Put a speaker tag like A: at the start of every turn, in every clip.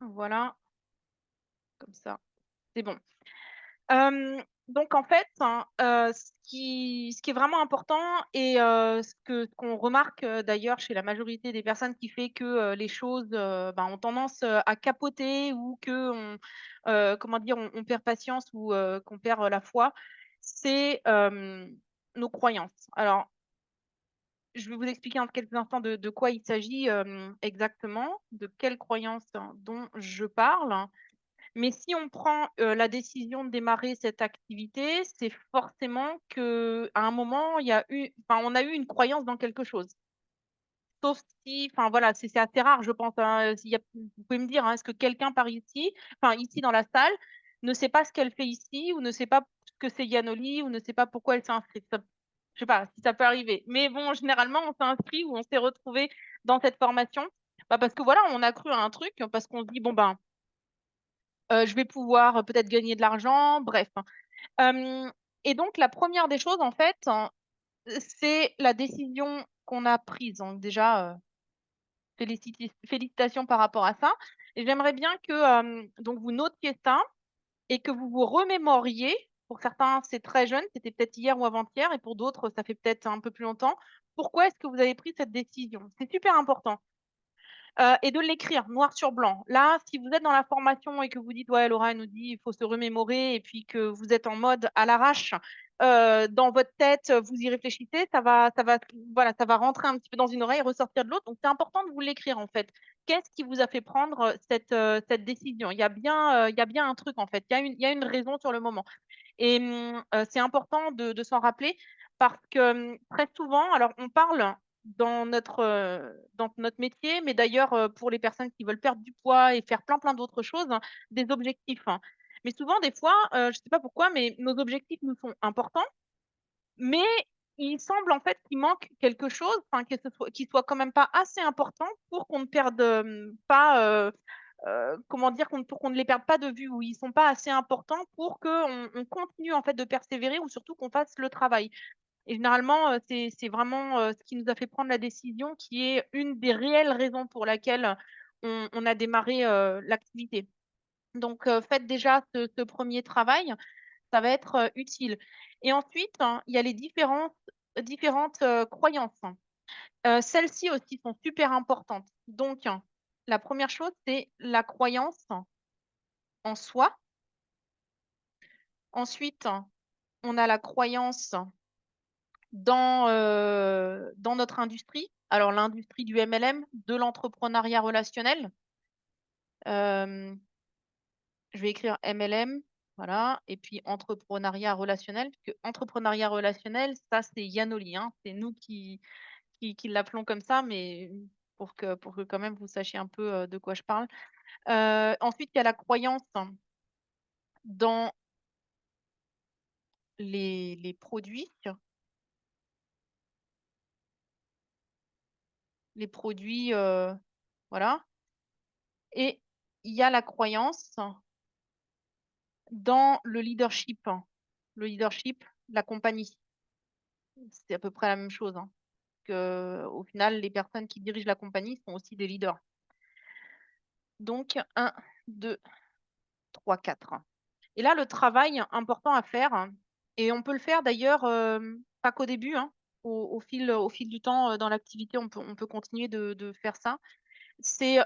A: Voilà, comme ça, c'est bon. Donc en fait, hein, ce qui est vraiment important et ce qu'on remarque, d'ailleurs chez la majorité des personnes qui fait que, les choses, ben, ont tendance, à capoter ou qu'on, comment dire? On perd patience ou qu'on perd, la foi, c'est, nos croyances. Alors, je vais vous expliquer en quelques instants de quoi il s'agit, exactement, de quelles croyances dont je parle. Mais si on prend, la décision de démarrer cette activité, c'est forcément qu'à un moment, il y a eu enfin, on a eu une croyance dans quelque chose. Sauf si enfin voilà, c'est assez rare, je pense, hein, s'il y a vous pouvez me dire, hein, est-ce que quelqu'un par ici, enfin ici dans la salle, ne sait pas ce qu'elle fait ici ou ne sait pas ce que c'est Yanoli ou ne sait pas pourquoi elle s'est inscrite? Ça je sais pas si ça peut arriver. Mais bon, généralement, on s'est inscrit ou on s'est retrouvé dans cette formation, bah, parce que voilà, on a cru à un truc, parce qu'on se dit: «Bon ben, je vais pouvoir, peut-être gagner de l'argent», bref. Hem et donc la première des choses, en fait, c'est la décision qu'on a prise. Donc déjà, félicitations par rapport à ça et j'aimerais bien que, donc vous notiez ça et que vous vous remémoriez. Pour certains, c'est très jeune, c'était peut-être hier ou avant-hier et pour d'autres, ça fait peut-être un peu plus longtemps. Pourquoi est-ce que vous avez pris cette décision? C'est super important. Et de l'écrire noir sur blanc. Là, si vous êtes dans la formation et que vous dites: «Ouais, Laura, elle nous dit, il faut se remémorer» et puis que vous êtes en mode à l'arrache, dans votre tête, vous y réfléchissez, ça va voilà, ça va rentrer un petit peu dans une oreille, ressortir de l'autre, donc c'est important de vous l'écrire, en fait. Qu'est-ce qui vous a fait prendre, cette décision? Il y a bien un truc, en fait. Il y a une raison sur le moment et c'est important de s'en rappeler parce que, très souvent alors on parle dans notre métier, mais d'ailleurs, pour les personnes qui veulent perdre du poids et faire plein, plein d'autres choses, hein, des objectifs, hein. Mais souvent des fois, je sais pas pourquoi, mais nos objectifs nous sont importants, mais il semble en fait qu'il manque quelque chose, enfin que ce soit qu'il soit quand même pas assez important pour qu'on ne perde, pas, comment dire? Pour qu'on ne les perde pas de vue ou ils sont pas assez importants pour qu'on continue en fait de persévérer ou surtout qu'on fasse le travail. Et généralement, c'est vraiment, ce qui nous a fait prendre la décision qui est une des réelles raisons pour laquelle on a démarré, l'activité. Donc, faites déjà ce 1er travail, ça va être, utile. Et ensuite, hein, il y a les différentes, croyances. Celles-ci aussi sont super importantes. Donc, la première chose, c'est la croyance en soi. Ensuite, on a la croyance dans notre industrie. Alors l'industrie du MLM, de l'entrepreneuriat relationnel. Hem, je vais écrire MLM, voilà et puis entrepreneuriat relationnel, puisque entrepreneuriat relationnel, ça c'est Yanoli, hein. C'est nous qui l'appelons comme ça, mais pour que quand même vous sachiez un peu, de quoi je parle. Ensuite, il y a la croyance dans les produits, voilà et il y a la croyance dans le leadership, hein. Le leadership, la compagnie. C'est à peu près la même chose, hein, qu'au final, les personnes qui dirigent la compagnie sont aussi des leaders. Donc 1, 2, 3, 4. Et là, le travail important à faire, hein, et on peut le faire d'ailleurs, pas qu'au début, hein, au fil du temps, dans l'activité, on peut continuer de faire ça. C'est,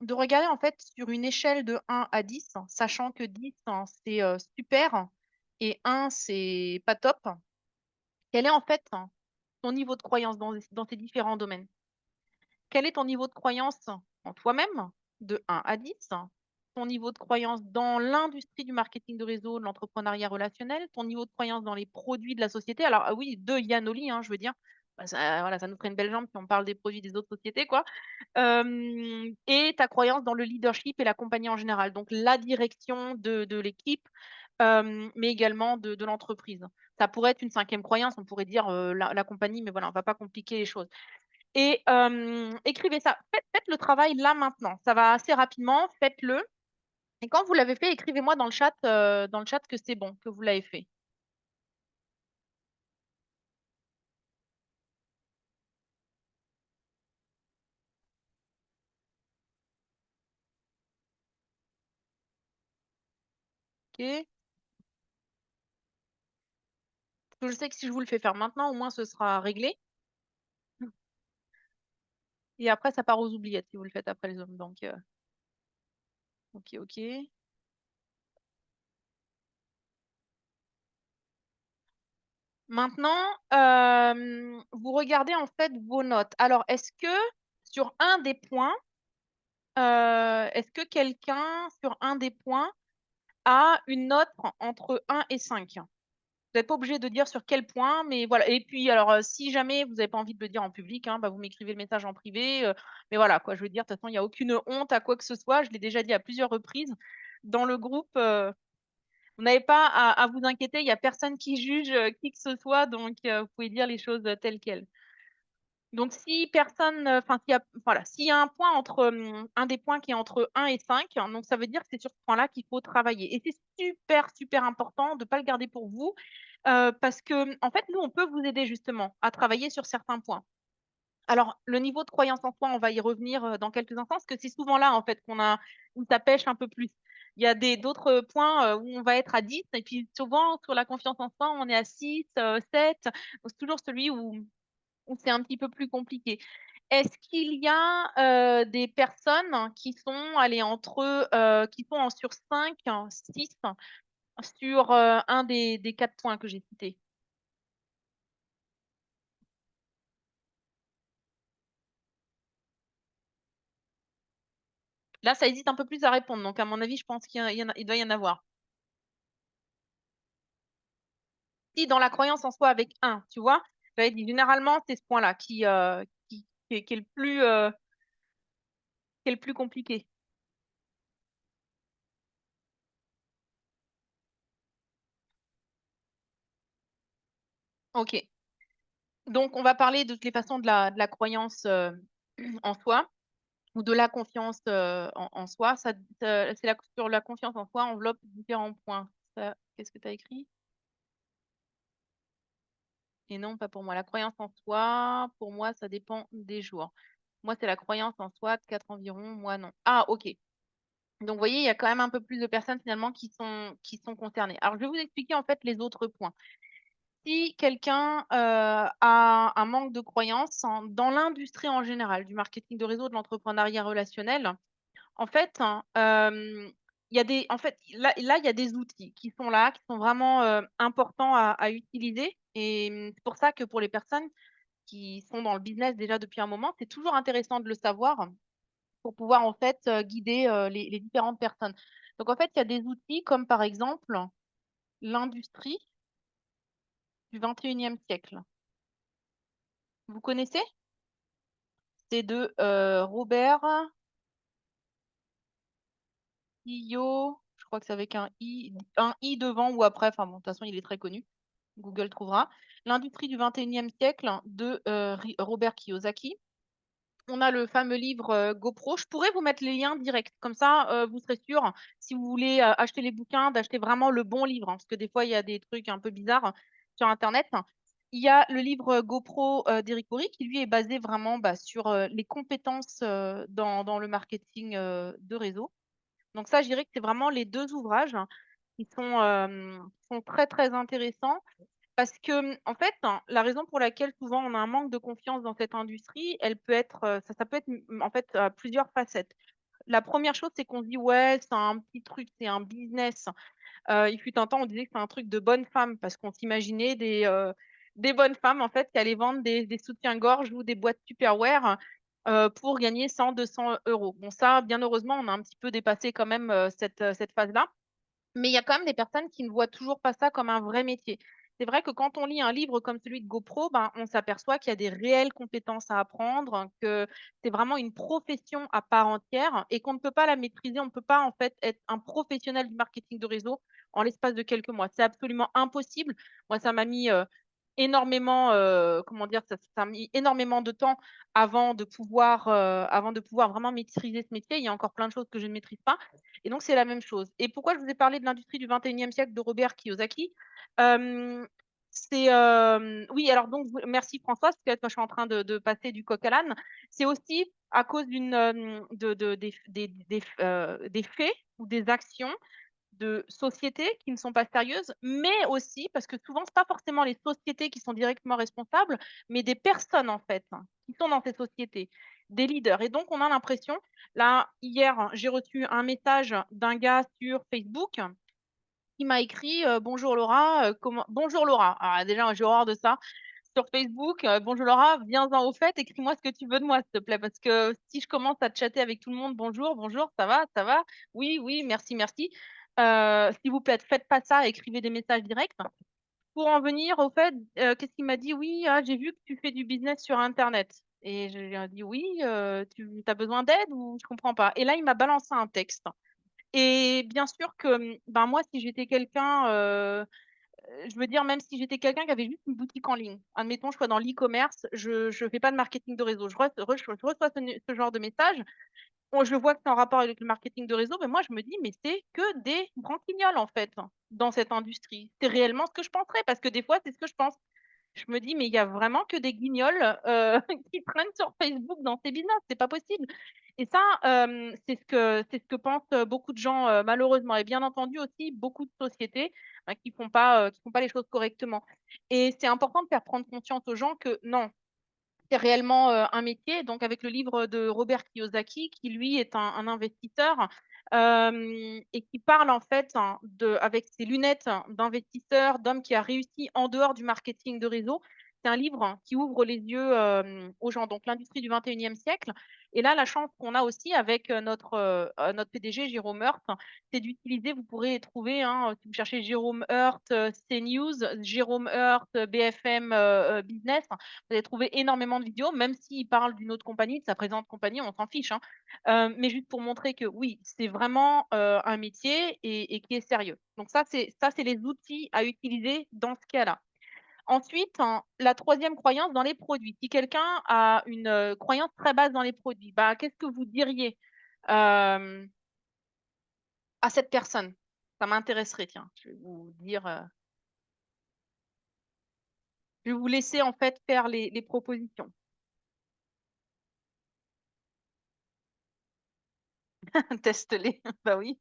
A: de regarder en fait sur une échelle de 1 à 10, sachant que 10, hein, c'est, super et 1, c'est pas top. Quel est en fait ton niveau de croyance dans ces différents domaines? Quel est ton niveau de croyance en toi-même, de 1 à 10? Ton niveau de croyance dans l'industrie du marketing de réseau, de l'entrepreneuriat relationnel, ton niveau de croyance dans les produits de la société. Alors, ah oui, de Yanoli, hein, je veux dire. Bah, ça voilà, ça nous ferait une belle jambe si on parle des produits des autres sociétés, quoi. Et ta croyance dans le leadership et la compagnie en général, donc la direction de l'équipe, mais également de l'entreprise. Ça pourrait être une 5e croyance, on pourrait dire, la compagnie, mais voilà, on va pas compliquer les choses et écrivez ça. Faites le travail là maintenant, ça va assez rapidement, faites-le et quand vous l'avez fait, écrivez-moi dans le chat que c'est bon, que vous l'avez fait. OK. Je sais que si je vous le fais faire maintenant, au moins ce sera réglé et après ça part aux oubliettes si vous le faites après les hommes donc OK, OK. Maintenant, vous regardez en fait vos notes. Alors est-ce que sur un des points, est-ce que quelqu'un sur un des points a une note entre 1 et 5? Vous n'êtes pas obligé de dire sur quel point, mais voilà et puis alors, si jamais vous avez pas envie de le dire en public, hein, bah, vous m'écrivez le message en privé, mais voilà quoi, je veux dire, de toute façon, il y a aucune honte à quoi que ce soit. Je l'ai déjà dit à plusieurs reprises dans le groupe, vous n'avez pas à vous inquiéter, il y a personne qui juge, qui que ce soit, donc vous pouvez dire les choses, telles quelles. Donc si personne, enfin s'il y a voilà, s'il y a un point entre, un des points qui est entre 1 et 5, hein, donc ça veut dire que c'est sur ce point-là qu'il faut travailler et c'est super, super important de pas le garder pour vous, parce que, en fait, nous, on peut vous aider justement à travailler sur certains points. Alors le niveau de croyance en soi, on va y revenir, dans quelques instants, parce que c'est souvent là, en fait, où ça pêche un peu plus. Il y a d'autres points, où on va être à 10 et puis souvent sur la confiance en soi, on est à 6, 7, donc c'est toujours celui où c'est un petit peu plus compliqué. Est-ce qu'il y a, des personnes qui sont allées qui sont en sur 5, 6 sur, un des 4 points que j'ai cités? Là, ça hésite un peu plus à répondre, donc à mon avis, je pense qu'il doit y en avoir. Si dans la croyance en soi avec un, tu vois? J'avais dit généralement, c'est ce point-là qui est le plus compliqué. OK. Donc on va parler de toutes les façons de la croyance, en soi. Ou de la confiance, en soi, c'est sur la confiance en soi enveloppe différents points. Ça, qu'est-ce que tu as écrit? Et non, pas pour moi. La croyance en soi, pour moi, ça dépend des jours. Moi, c'est la croyance en soi de 4 environ, moi non. Ah OK. Donc vous voyez, il y a quand même un peu plus de personnes finalement qui sont concernées. Alors je vais vous expliquer en fait les autres points. Si quelqu'un, a un manque de croyance dans l'industrie en général, du marketing de réseau, de l'entrepreneuriat relationnel. En fait, il y a là, il y a des outils qui sont là, qui sont vraiment, importants à utiliser et c'est pour ça que pour les personnes qui sont dans le business déjà depuis un moment, c'est toujours intéressant de le savoir pour pouvoir en fait, guider, les différentes personnes. Donc en fait, il y a des outils comme par exemple l'industrie du 21e siècle. Vous connaissez? C'est de, Robert Guillot, je crois que c'est avec un I devant ou après, enfin bon, de toute façon, il est très connu. Google trouvera. L'industrie du 21e siècle de, Robert Kiyosaki. On a le fameux livre, GoPro. Je pourrais vous mettre les liens directs, comme ça, vous serez sûrs, si vous voulez, acheter les bouquins, d'acheter vraiment le bon livre, hein, parce que des fois, il y a des trucs un peu bizarres sur internet. Il y a le livre, GoPro, d'Eric Worre qui lui est basé vraiment, bah, sur, les compétences, dans le marketing, de réseau. Donc ça, je dirais que c'est vraiment les 2 ouvrages qui sont très, très intéressants parce que, en fait, hein, la raison pour laquelle souvent on a un manque de confiance dans cette industrie, elle peut être, ça peut être, en fait, plusieurs facettes. La première chose, c'est qu'on se dit: «Ouais, c'est un petit truc, c'est un business». Il fut un temps, on disait que c'est un truc de bonnes femmes parce qu'on s'imaginait des bonnes femmes, en fait, qui allaient vendre des soutiens-gorge ou des boîtes Tupperware, pour gagner 100-200 €. Bon ça, bien heureusement, on a un petit peu dépassé quand même, cette phase-là. Mais il y a quand même des personnes qui ne voient toujours pas ça comme un vrai métier. C'est vrai que quand on lit un livre comme celui de GoPro, ben, on s'aperçoit qu'il y a des réelles compétences à apprendre, que c'est vraiment une profession à part entière et qu'on ne peut pas la maîtriser. On ne peut pas en fait être un professionnel du marketing de réseau en l'espace de quelques mois. C'est absolument impossible. Moi, ça m'a mis énormément, comment dire, ça a mis énormément de temps avant de pouvoir vraiment maîtriser ce métier. Il y a encore plein de choses que je ne maîtrise pas. Et donc, c'est la même chose. Et pourquoi je vous ai parlé de l'industrie du 21e siècle de Robert Kiyosaki? Hem, oui, alors donc merci Françoise, parce que je suis en train de passer du coq à l'âne. C'est aussi à cause d'une, de des f des f des faits ou des actions de sociétés qui ne sont pas sérieuses, mais aussi parce que souvent, c'est pas forcément les sociétés qui sont directement responsables, mais des personnes, en fait, hein, qui sont dans ces sociétés, des leaders et donc on a l'impression là, hier, j'ai reçu un message d'un gars sur Facebook qui m'a écrit, «Bonjour Laura, comment» bonjour Laura, alors déjà, j'ai horreur de ça. Sur Facebook, «Bonjour Laura, viens-en au fait, écris-moi ce que tu veux de moi, s'il te plaît». Parce que si je commence à chatter avec tout le monde: «Bonjour, bonjour, ça va? Ça va? Oui, oui, merci, merci». S'il vous plaît, faites pas ça, écrivez des messages directs. Pour en venir au fait, qu'est-ce qu'il m'a dit? «Oui, ah, j'ai vu que tu fais du business sur internet» et je lui ai dit: «Oui, tu as besoin d'aide ou je comprends pas?» et là, il m'a balancé un texte et bien sûr que, ben, moi, si j'étais quelqu'un, je veux dire, même si j'étais quelqu'un qui avait juste une boutique en ligne, admettons, je sois dans l'e-commerce, je fais pas de marketing de réseau. Je reçois ce genre de message, bon, je vois que c'est en rapport avec le marketing de réseau, mais moi, je me dis: «Mais c'est que des branquignoles, en fait, dans cette industrie». C'est réellement ce que je penserais parce que des fois, c'est ce que je pense. Je me dis: «Mais il y a vraiment que des guignols, qui traînent sur Facebook dans ces business, c'est pas possible» et ça, c'est ce que pensent, beaucoup de gens, malheureusement et bien entendu aussi beaucoup de sociétés, bah, qui font pas les choses correctement et c'est important de faire prendre conscience aux gens que non, c'est réellement, un métier, donc avec le livre de Robert Kiyosaki qui lui est un investisseur, et qui parle en fait, hein, avec ses lunettes d'investisseur, d'homme qui a réussi en dehors du marketing de réseau. C'est un livre qui ouvre les yeux, aux gens, donc l'industrie du 21e siècle et là, la chance qu'on a aussi avec, notre PDG Jérôme Hurt, c'est d'utiliser vous pourrez trouver, hein, si vous cherchez Jérôme Hurt, CNews, Jérôme Hurt, BFM, Business, vous allez trouver énormément de vidéos, même s'il parle d'une autre compagnie, de sa présente compagnie, on s'en fiche, hein. Mais juste pour montrer que oui, c'est vraiment, un métier et qui est sérieux. Donc ça, c'est les outils à utiliser dans ce cas-là. Ensuite, hein, la troisième croyance dans les produits. Si quelqu'un a une, croyance très basse dans les produits, bah, qu'est-ce que vous diriez, hem, à cette personne? Ça m'intéresserait, tiens. Je vais vous dire, je vais vous laisser en fait faire les propositions. Teste-les. Bah oui.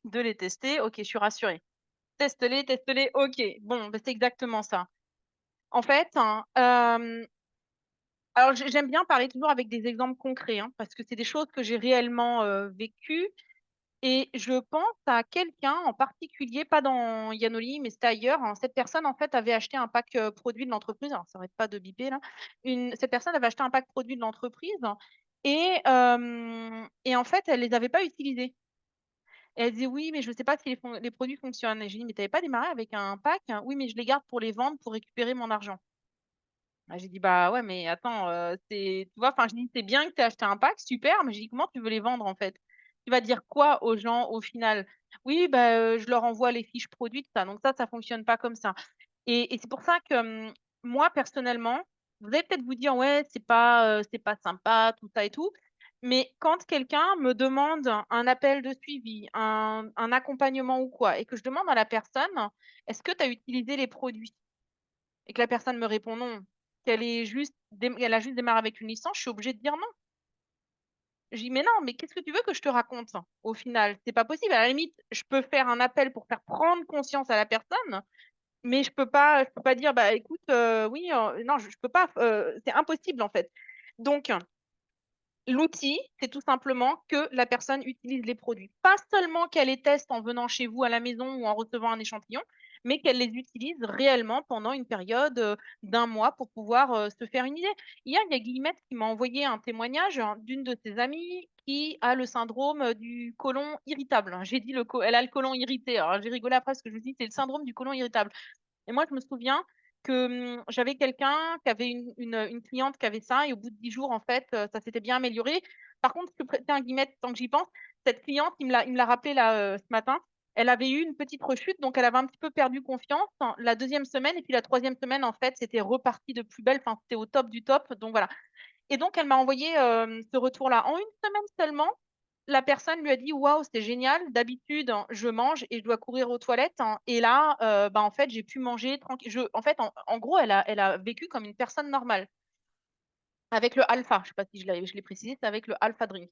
A: De les tester, OK, je suis rassurée. Teste-les, teste-les, OK. Bon, bah, c'est exactement ça. En fait, hein, alors j'aime bien parler toujours avec des exemples concrets, hein, parce que c'est des choses que j'ai réellement, vécues et je pense à quelqu'un en particulier, pas dans Yanoli, mais c'était ailleurs, hein. Cette personne, en fait, avait acheté un pack, produit de l'entreprise, alors ça arrête pas de biper là. Cette personne avait acheté un pack produit de l'entreprise et en fait, elle les avait pas utilisés. Et elle disait: «Oui, mais je ne sais pas si les produits fonctionnent» et j'ai dit: «Mais tu avais pas démarré avec un pack?» «Oui, mais je les garde pour les vendre, pour récupérer mon argent». Ah, j'ai dit: «Bah, ouais, mais attends, c'est» tu vois? Enfin, je dis: «C'est bien que tu aies acheté un pack, super», mais j'ai dit: «Comment tu veux les vendre, en fait?» Tu vas dire quoi aux gens au final? «Oui, bah, je leur envoie les fiches produits, tout ça», donc ça fonctionne pas comme ça. Et c'est pour ça que, moi personnellement, vous allez peut-être vous dire: «Ouais, c'est pas sympa, tout ça et tout». Mais quand quelqu'un me demande un appel de suivi, un accompagnement ou quoi et que je demande à la personne: «Est-ce que tu as utilisé les produits?» et que la personne me répond non, qu'elle a juste démarré avec une licence, je suis obligée de dire non. Je dis: «Mais non, mais qu'est-ce que tu veux que je te raconte au final? C'est pas possible. À la limite, je peux faire un appel pour faire prendre conscience à la personne, mais je peux pas dire: "Bah, écoute, oui, non, je peux pas, c'est impossible, en fait. Donc l'outil, c'est tout simplement que la personne utilise les produits. Pas seulement qu'elle les teste en venant chez vous à la maison ou en recevant un échantillon, mais qu'elle les utilise réellement pendant une période, d'1 mois pour pouvoir, se faire une idée. Hier, il y a Guillemette qui m'a envoyé un témoignage, d'une de ses amies qui a le syndrome, du côlon irritable. J'ai dit le co elle a le côlon irrité. Alors j'ai rigolé après parce que je me suis dit: «C'est le syndrome du côlon irritable». Et moi, je me souviens que, j'avais quelqu'un qui avait une cliente qui avait ça et au bout de 10 jours, en fait, ça s'était bien amélioré. Par contre, je tiens à guillemets, tant que j'y pense, cette cliente, il me l'a rappelé là, ce matin, elle avait eu une petite rechute, donc elle avait un petit peu perdu confiance la deuxième semaine et puis la troisième semaine, en fait, c'était reparti de plus belle, enfin, c'était au top du top, donc voilà. Et donc elle m'a envoyé, ce retour-là. En une semaine seulement, la personne lui a dit: «Waouh, c'est génial, d'habitude, hein, je mange et je dois courir aux toilettes, hein, et là, bah, en fait, j'ai pu manger tranquille». En fait, en gros, elle a vécu comme une personne normale avec le alpha. Je sais pas si je l'ai précisé, c'est avec le Alpha Drink.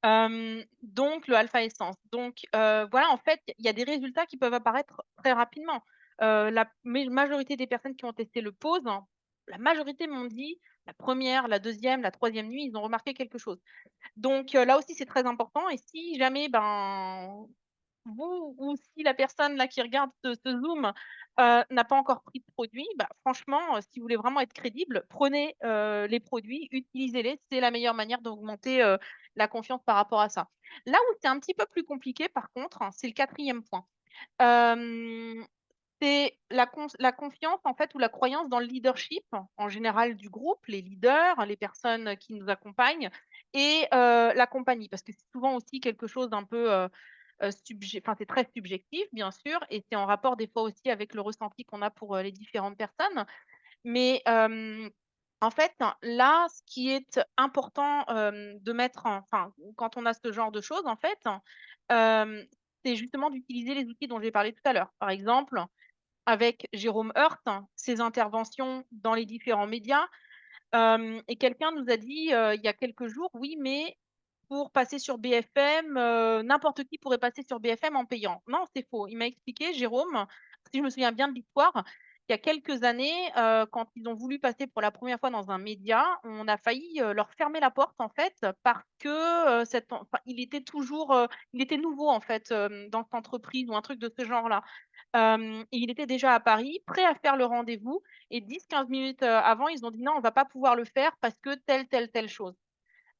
A: Donc le alpha essence. Donc voilà, en fait, il y a des résultats qui peuvent apparaître très rapidement. La majorité des personnes qui ont testé le pause, hein, la majorité m'ont dit la première, la deuxième, la troisième nuit, ils ont remarqué quelque chose. Donc là aussi, c'est très important et si jamais, ben, vous ou si la personne là qui regarde ce Zoom, n'a pas encore pris de produit, bah, franchement, si vous voulez vraiment être crédible, prenez, les produits, utilisez-les. C'est la meilleure manière d'augmenter, la confiance par rapport à ça. Là où c'est un petit peu plus compliqué par contre, hein, c'est le quatrième point. Hem, c'est la confiance en fait ou la croyance dans le leadership, en général du groupe, les leaders, les personnes qui nous accompagnent et la compagnie. Parce que c'est souvent aussi quelque chose d'un peu, enfin, c'est très subjectif bien sûr et c'est en rapport des fois aussi avec le ressenti qu'on a pour, les différentes personnes. Mais, en fait, là, ce qui est important, de mettre enfin, quand on a ce genre de choses en fait, hem, c'est justement d'utiliser les outils dont j'ai parlé tout à l'heure. Par exemple, avec Jérôme Hurt, ses interventions dans les différents médias, et quelqu'un nous a dit, il y a quelques jours: «Oui, mais pour passer sur BFM, n'importe qui pourrait passer sur BFM en payant». Non, c'est faux. Il m'a expliqué, Jérôme, si je me souviens bien de l'histoire, il y a quelques années, quand ils ont voulu passer pour la première fois dans un média, on a failli, leur fermer la porte, en fait, parce que, enfin, il était nouveau, en fait, dans cette entreprise ou un truc de ce genre-là. Et il était déjà à Paris, prêt à faire le rendez-vous et 10-15 minutes, avant, ils ont dit: «Non, on va pas pouvoir le faire parce que telle chose».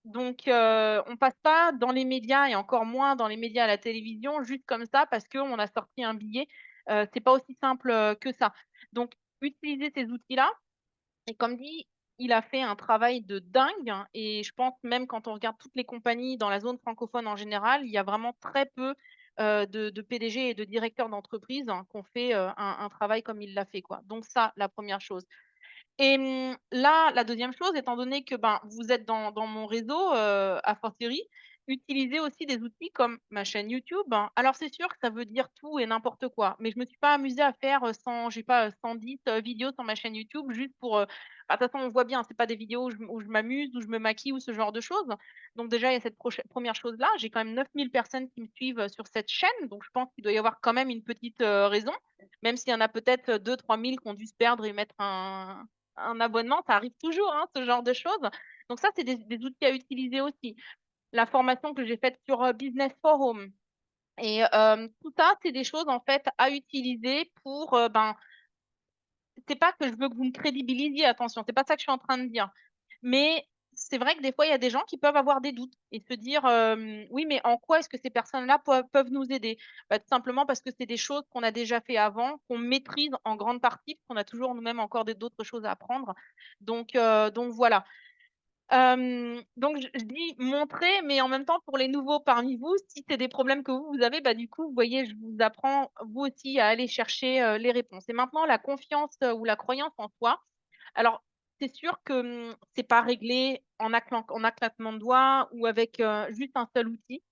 A: Donc on passe pas dans les médias et encore moins dans les médias à la télévision juste comme ça parce qu'on a sorti un billet, c'est pas aussi simple, que ça. Donc utiliser ces outils-là et comme dit, il a fait un travail de dingue hein, et je pense même quand on regarde toutes les compagnies dans la zone francophone en général, il y a vraiment très peu, de PDG et de directeurs d'entreprise, hein, qui ont fait, un travail comme il l'a fait, quoi. Donc ça, la première chose. Et là, la deuxième chose, étant donné que, ben, vous êtes dans mon réseau, a fortiori, utilisez aussi des outils comme ma chaîne YouTube, hein. Alors c'est sûr que ça veut dire tout et n'importe quoi, mais je me suis pas amusée à faire, 100 je sais pas, 110, vidéos sur ma chaîne YouTube juste pour, bah, de toute façon, on voit bien, c'est pas des vidéos où je m'amuse, où je me maquille ou ce genre de choses. Donc déjà, il y a cette première chose-là. J'ai quand même 9 000 personnes qui me suivent, sur cette chaîne, donc je pense qu'il doit y avoir quand même une petite, raison, même s'il y en a peut-être, 2 000 3 000 qui ont dû se perdre et mettre un abonnement, ça arrive toujours, hein, ce genre de choses. Donc ça, c'est des outils à utiliser aussi. La formation que j'ai faite sur, Business Forum et tout ça, c'est des choses, en fait, à utiliser pour, ben, c'est pas que je veux que vous me crédibilisiez, attention, c'est pas ça que je suis en train de dire. Mais c'est vrai que des fois, il y a des gens qui peuvent avoir des doutes et se dire, «Oui, mais en quoi est-ce que ces personnes-là peuvent nous aider?» Bah, tout simplement parce que c'est des choses qu'on a déjà fait avant, qu'on maîtrise en grande partie, parce qu'on a toujours nous-mêmes encore d'autres choses à apprendre. Donc voilà. Donc je dis montrer, mais en même temps pour les nouveaux parmi vous, si c'est des problèmes que vous avez, bah, du coup, vous voyez, je vous apprends vous aussi à aller chercher, les réponses. Et maintenant la confiance, ou la croyance en soi. Alors, c'est sûr que, c'est pas réglé en un claquement de doigts ou avec, juste un seul outil.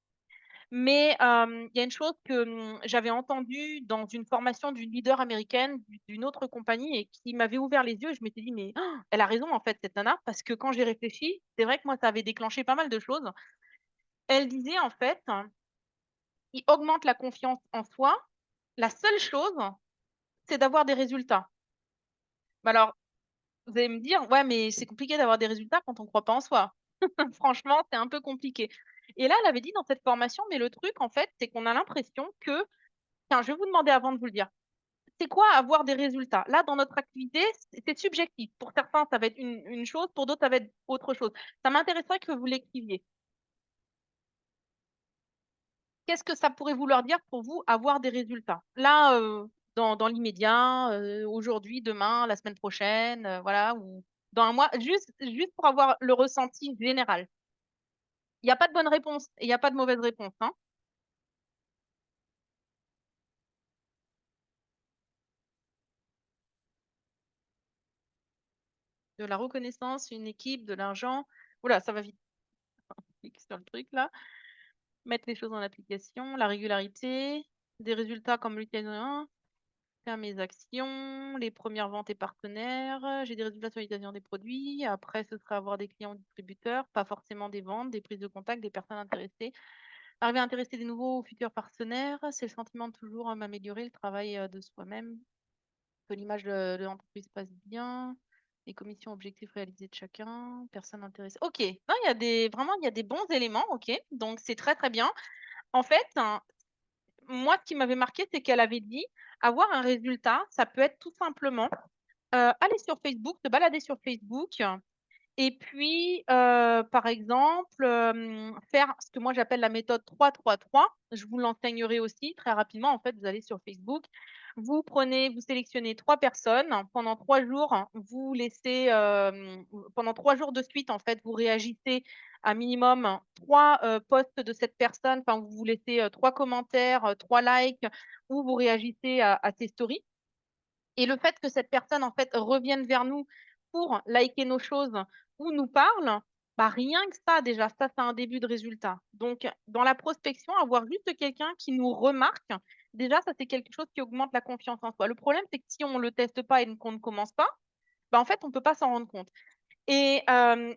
A: Mais, il y a une chose que, j'avais entendue dans une formation d'une leader américaine d'une autre compagnie et qui m'avait ouvert les yeux et je m'étais dit: «Mais elle a raison en fait cette nana» parce que quand j'ai réfléchi, c'est vrai que moi ça avait déclenché pas mal de choses. Elle disait en fait, qui augmente la confiance en soi, la seule chose, c'est d'avoir des résultats. Bah, alors, vous allez me dire: «Ouais, mais c'est compliqué d'avoir des résultats quand on croit pas en soi». Franchement, c'est un peu compliqué. Et là, elle avait dit dans cette formation: «Mais le truc en fait, c'est qu'on a l'impression que» tiens, je vais vous demander avant de vous le dire. C'est quoi avoir des résultats? Là, dans notre activité, c'est subjectif. Pour certains, ça va être une chose, pour d'autres, ça va être autre chose. Ça m'intéresserait que vous l'écriviez. Qu'est-ce que ça pourrait vouloir dire pour vous, avoir des résultats? Là, dans l'immédiat, aujourd'hui, demain, la semaine prochaine, voilà, ou dans un mois, juste pour avoir le ressenti général. Il y a pas de bonne réponse et il y a pas de mauvaise réponse, hein. De la reconnaissance, une équipe, de l'argent. Ouh là, ça va vite. Clique sur le truc là. Mettre les choses en application, la régularité, des résultats comme l'utilisation. à mes actions, les premières ventes et partenaires, j'ai des résultats sur l'utilisation des produits. Après, ce sera avoir des clients ou distributeurs, pas forcément des ventes, des prises de contact, des personnes intéressées. Arriver à intéresser des nouveaux ou futurs partenaires, c'est le sentiment de toujours m'améliorer, le travail de soi-même, que l'image de l'entreprise passe bien, les commissions objectifs réalisés de chacun, personnes intéressées. Ok, non, vraiment, il y a des bons éléments, ok, donc c'est très très bien. En fait, hein, moi, ce qui m'avait marqué, c'est qu'elle avait dit avoir un résultat, ça peut être tout simplement aller sur Facebook, se balader sur Facebook et puis, par exemple, faire ce que moi j'appelle la méthode 3-3-3. Je vous l'enseignerai aussi très rapidement. En fait, vous allez sur Facebook, vous sélectionnez 3 personnes. Pendant 3 jours, vous laissez, pendant 3 jours de suite, en fait, vous réagissez à minimum 3 posts de cette personne. Enfin, vous laissez 3 commentaires, 3 likes ou vous réagissez à ses stories. Et le fait que cette personne, en fait, revienne vers nous pour liker nos choses ou nous parle, bah, rien que ça, déjà, ça, c'est un début de résultat. Donc, dans la prospection, avoir juste quelqu'un qui nous remarque, déjà, ça, c'est quelque chose qui augmente la confiance en soi. Le problème, c'est que si on ne le teste pas et qu'on ne commence pas, bah, en fait, on ne peut pas s'en rendre compte. Et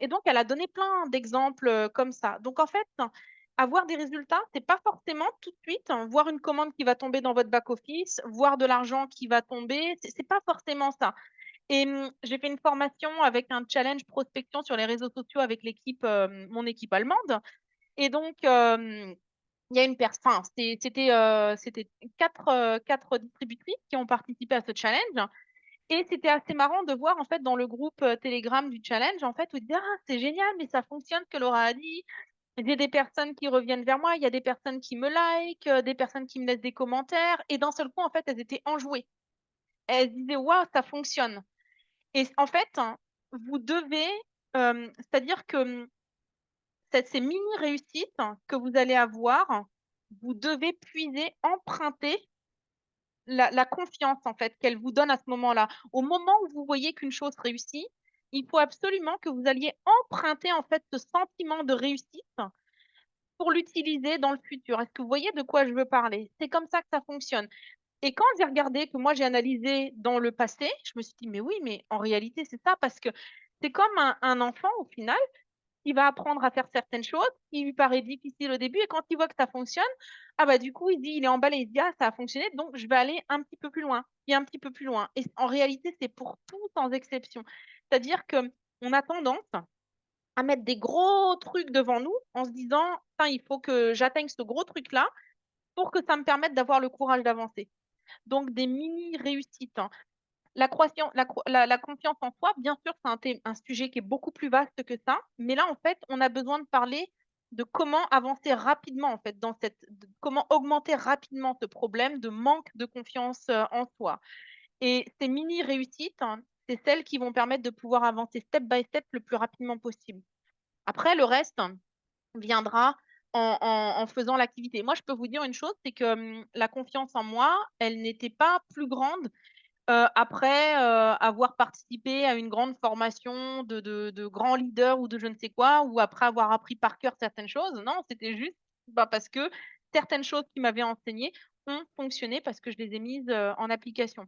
A: donc, elle a donné plein d'exemples comme ça. Donc, en fait, avoir des résultats, c'est pas forcément tout de suite voir une commande qui va tomber dans votre back-office, voir de l'argent qui va tomber. C'est pas forcément ça. Et j'ai fait une formation avec un challenge prospection sur les réseaux sociaux avec l'équipe, mon équipe allemande. Et donc, il y a une personne, enfin, c'était quatre distributrices qui ont participé à ce challenge. Et c'était assez marrant de voir en fait dans le groupe Telegram du challenge, en fait, où ils disaient ah, c'est génial, mais ça fonctionne que Laura a dit. J'ai des personnes qui reviennent vers moi, il y a des personnes qui me like, des personnes qui me laissent des commentaires. Et d'un seul coup, en fait, elles étaient enjouées. Elles se disaient waouh, ça fonctionne. Et en fait, hein, vous devez, c'est-à-dire que ces mini-réussites que vous allez avoir, vous devez puiser, emprunter la confiance en fait qu'elle vous donne à ce moment-là. Au moment où vous voyez qu'une chose réussit, il faut absolument que vous alliez emprunter en fait ce sentiment de réussite pour l'utiliser dans le futur. Est-ce que vous voyez de quoi je veux parler? C'est comme ça que ça fonctionne. Et quand j'ai regardé, que moi j'ai analysé dans le passé, je me suis dit, mais oui, mais en réalité, c'est ça, parce que c'est comme un enfant au final il va apprendre à faire certaines choses qui lui paraît difficile au début et quand il voit que ça fonctionne, ah bah du coup, il est emballé, il se dit: «Ah, ça a fonctionné, donc je vais aller un petit peu plus loin et un petit peu plus loin» et en réalité, c'est pour tout sans exception. C'est-à-dire qu'on a tendance à mettre des gros trucs devant nous en se disant: «Tiens, il faut que j'atteigne ce gros truc-là pour que ça me permette d'avoir le courage d'avancer». Donc des mini réussites, hein. La confiance en soi, bien sûr, c'est un sujet qui est beaucoup plus vaste que ça, mais là, en fait, on a besoin de parler de comment avancer rapidement, en fait, comment augmenter rapidement ce problème de manque de confiance en soi. Et ces mini réussites, hein, c'est celles qui vont permettre de pouvoir avancer step by step le plus rapidement possible. Après, le reste viendra en faisant l'activité. Moi, je peux vous dire une chose, c'est que la confiance en moi, elle n'était pas plus grande après, avoir participé à une grande formation de grands leaders ou de je ne sais quoi, ou après avoir appris par cœur certaines choses. Non, c'était juste, bah, parce que certaines choses qui m'avaient enseignées ont fonctionné parce que je les ai mises, en application.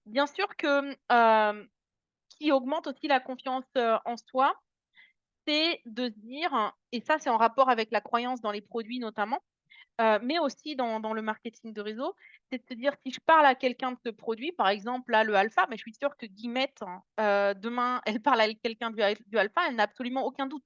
A: Bien sûr que, ce qui augmente aussi la confiance, en soi, c'est de se dire et ça, c'est en rapport avec la croyance dans les produits notamment, mais aussi dans le marketing de réseau, c'est de se dire si je parle à quelqu'un de ce produit, par exemple là, le alpha, mais je suis sûre que Guillemette, hein, demain, elle parle à quelqu'un du alpha, elle n'a absolument aucun doute.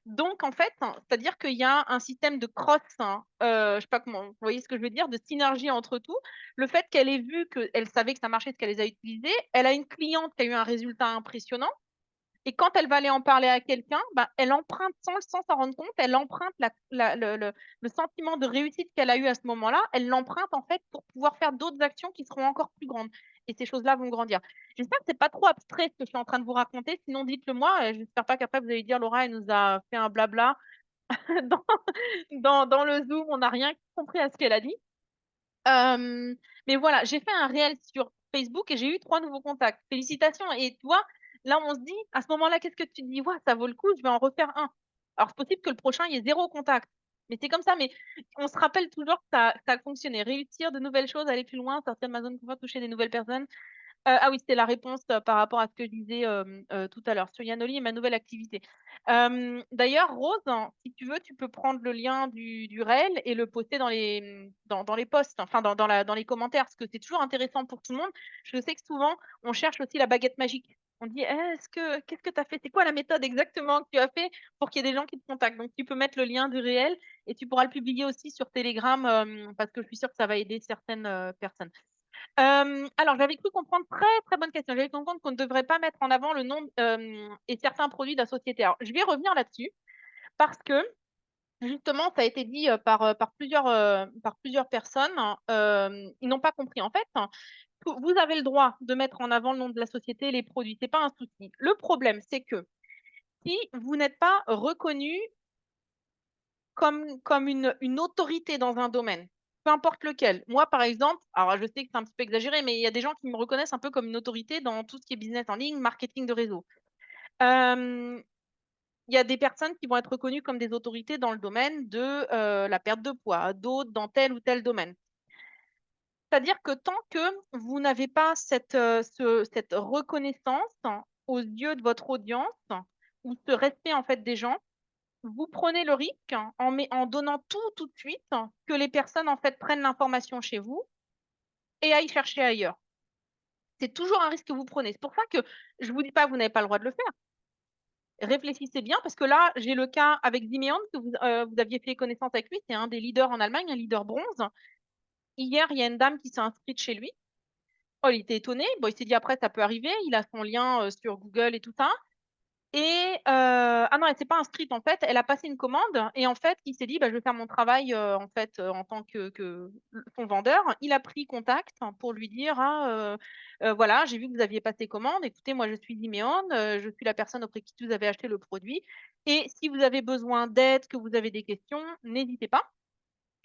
A: Donc en fait, hein, c'est-à-dire qu'il y a un système de cross, hein, je sais pas comment vous voyez ce que je veux dire? De synergie entre tout. Le fait qu'elle ait vu qu'elle savait que ça marchait, parce qu'elle les a utilisés, elle a une cliente qui a eu un résultat impressionnant et quand elle va aller en parler à quelqu'un, bah, elle emprunte sans s'en rendre compte, elle emprunte le sentiment de réussite qu'elle a eu à ce moment-là, elle l'emprunte en fait pour pouvoir faire d'autres actions qui seront encore plus grandes et ces choses-là vont grandir. J'espère que c'est pas trop abstrait ce que je suis en train de vous raconter, sinon dites-le moi et j'espère pas qu'après vous allez dire: «Laura, elle nous a fait un blabla dans dans le Zoom, on n'a rien compris à ce qu'elle a dit». Hem, mais voilà, j'ai fait un réel sur Facebook et j'ai eu 3 nouveaux contacts. Félicitations et tu vois, là, on se dit à ce moment-là, qu'est-ce que tu te dis: «Waouh, ça vaut le coup, je vais en refaire un». Alors c'est possible que le prochain, il y ait 0 contact, Mais c'est comme ça, mais on se rappelle toujours que ça a fonctionné. Réussir de nouvelles choses, aller plus loin, sortir de ma zone de confort, toucher des nouvelles personnes. Ah oui, c'était la réponse, par rapport à ce que je disais, tout à l'heure sur Yanoli et ma nouvelle activité. D'ailleurs, Rose, hein, si tu veux, tu peux prendre le lien du réel et le poster dans les, dans les posts, enfin dans les commentaires, parce que c'est toujours intéressant pour tout le monde. Je sais que souvent, on cherche aussi la baguette magique. On dit: «Eh, qu'est-ce que tu as fait? C'est quoi la méthode exactement que tu as fait pour qu'il y ait des gens qui te contactent?» Donc tu peux mettre le lien du réel et tu pourras le publier aussi sur Telegram, parce que je suis sûre que ça va aider certaines, personnes. Alors j'avais cru comprendre très, très bonne question. J'avais cru comprendre qu'on ne devrait pas mettre en avant le nom, et certains produits de la société. Alors je vais revenir là-dessus parce que justement ça a été dit, par plusieurs personnes, ils n'ont pas compris. En fait, vous avez le droit de mettre en avant le nom de la société et les produits, c'est pas un souci. Le problème, c'est que si vous n'êtes pas reconnu comme une autorité dans un domaine, peu importe lequel. Moi, par exemple, alors je sais que c'est un petit peu exagéré, mais il y a des gens qui me reconnaissent un peu comme une autorité dans tout ce qui est business en ligne, marketing de réseau. Hem, il y a des personnes qui vont être reconnues comme des autorités dans le domaine de, la perte de poids, d'autres dans tel ou tel domaine. C'est-à-dire que tant que vous n'avez pas cette reconnaissance aux yeux de votre audience ou ce respect, en fait, des gens, vous prenez le risque en donnant tout de suite, que les personnes, en fait, prennent l'information chez vous et aillent chercher ailleurs. C'est toujours un risque que vous prenez. C'est pour ça que je vous dis pas que vous n'avez pas le droit de le faire. Réfléchissez bien parce que là, j'ai le cas avec Ziméon que vous aviez fait connaissance avec lui. C'est un des leaders en Allemagne, un leader bronze. Hier, il y a une dame qui s'est inscrite chez lui. Oh, il était étonné. Bon, il s'est dit: «Après, ça peut arriver». Il a son lien, sur Google et tout ça. Et ah non, elle s'est pas inscrite en fait, elle a passé une commande et en fait, il s'est dit: «Bah, je vais faire mon travail, en fait, en tant que son vendeur». Il a pris contact pour lui dire: «Ah, voilà, j'ai vu que vous aviez passé commande. Écoutez, moi je suis Ziméon, je suis la personne auprès de qui vous avez acheté le produit et si vous avez besoin d'aide, que vous avez des questions, n'hésitez pas,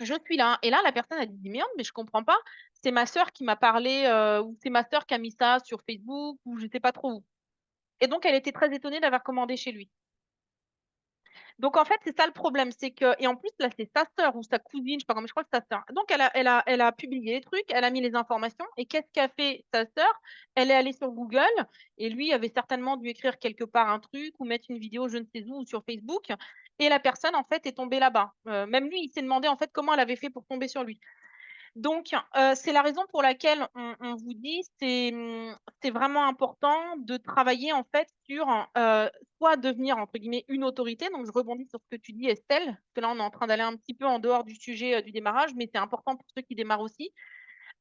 A: je suis là». Et là, la personne a dit: «Ziméon, mais je comprends pas, c'est ma sœur qui m'a parlé, ou c'est ma sœur qui a mis ça sur Facebook ou je sais pas trop où». Et donc elle était très étonnée d'avoir commandé chez lui. Donc en fait, c'est ça le problème, c'est que et en plus là, c'est sa sœur ou sa cousine, je sais pas comment, je crois que c'est sa sœur. Donc elle a publié les trucs, elle a mis les informations et qu'est-ce qu'a fait sa sœur? Elle est allée sur Google et lui avait certainement dû écrire quelque part un truc ou mettre une vidéo je ne sais où ou sur Facebook et la personne en fait est tombée là-bas. Même lui, il s'est demandé en fait comment elle avait fait pour tomber sur lui. Donc, c'est la raison pour laquelle on vous dit, c'est vraiment important de travailler en fait sur, soit devenir entre guillemets «une autorité», donc je rebondis sur ce que tu dis Estelle, parce que là on est en train d'aller un petit peu en dehors du sujet, du démarrage, mais c'est important pour ceux qui démarrent aussi.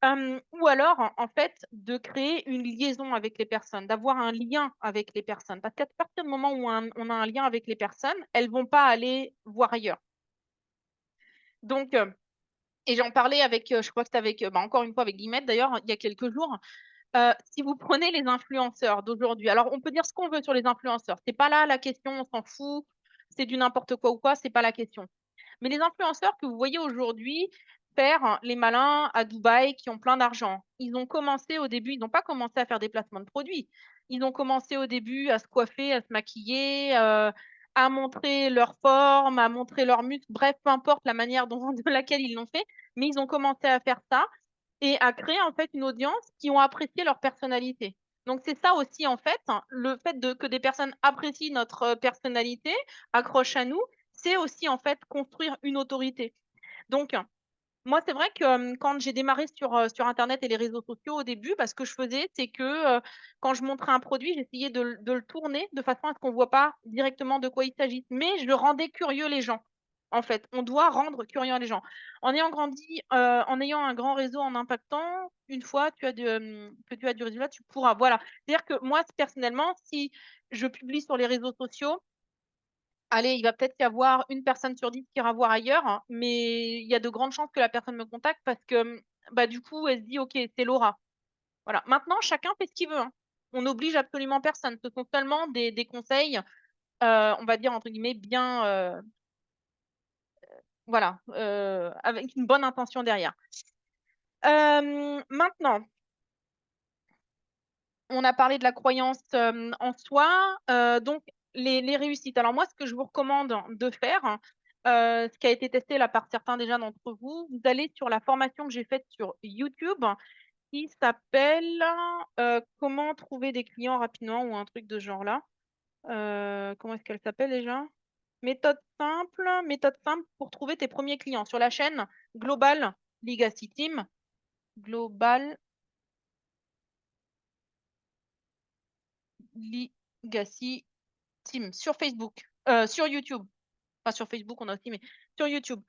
A: Ou alors en fait de créer une liaison avec les personnes, d'avoir un lien avec les personnes. Parce qu'à partir du moment où on a un lien avec les personnes, elles vont pas aller voir ailleurs. Donc, et j'en parlais avec, je crois que c'était avec, bah, encore une fois avec Guillemette d'ailleurs, il y a quelques jours. Si vous prenez les influenceurs d'aujourd'hui, alors on peut dire ce qu'on veut sur les influenceurs, c'est pas là la question, on s'en fout, c'est du n'importe quoi ou quoi, c'est pas la question. Mais les influenceurs que vous voyez aujourd'hui faire les malins à Dubaï qui ont plein d'argent, ils ont commencé au début, ils n'ont pas commencé à faire des placements de produits. Ils ont commencé au début à se coiffer, à se maquiller, à montrer leur forme, à montrer leurs muscles, bref, peu importe la manière dont de laquelle ils l'ont fait, mais ils ont commencé à faire ça et à créer en fait une audience qui ont apprécié leur personnalité. Donc c'est ça aussi en fait, hein, le fait que des personnes apprécient notre, personnalité, accrochent à nous, c'est aussi en fait construire une autorité. Donc moi c'est vrai que, quand j'ai démarré sur internet et les réseaux sociaux au début, bah, ce que je faisais, c'est que, quand je montrais un produit, j'essayais de le tourner de façon à ce qu'on voit pas directement de quoi il s'agit, mais je rendais curieux les gens, en fait. On doit rendre curieux les gens. En ayant grandi, en ayant un grand réseau, en impactant, une fois que tu as du résultat, tu pourras, voilà. C'est-à-dire que moi, personnellement, si je publie sur les réseaux sociaux, allez, il va peut-être y avoir une personne sur 10 qui ira voir ailleurs, hein, mais il y a de grandes chances que la personne me contacte parce que, bah, du coup, elle se dit: «OK, c'est Laura». Voilà. Maintenant, chacun fait ce qu'il veut, hein. On n'oblige absolument personne. Ce sont seulement des conseils, on va dire entre guillemets «bien», voilà, avec une bonne intention derrière. Maintenant, on a parlé de la croyance, en soi, donc les réussites. Alors moi, ce que je vous recommande de faire, ce qui a été testé là par certains déjà d'entre vous. Vous allez sur la formation que j'ai faite sur YouTube qui s'appelle Comment trouver des clients rapidement ou un truc de ce genre-là. Comment est-ce qu'elle s'appelle déjà? Méthode simple pour trouver tes premiers clients sur la chaîne Global Legacy Team. Global Legacy Team sur Facebook, sur YouTube. Pas sur Facebook, on a aussi, mais sur YouTube.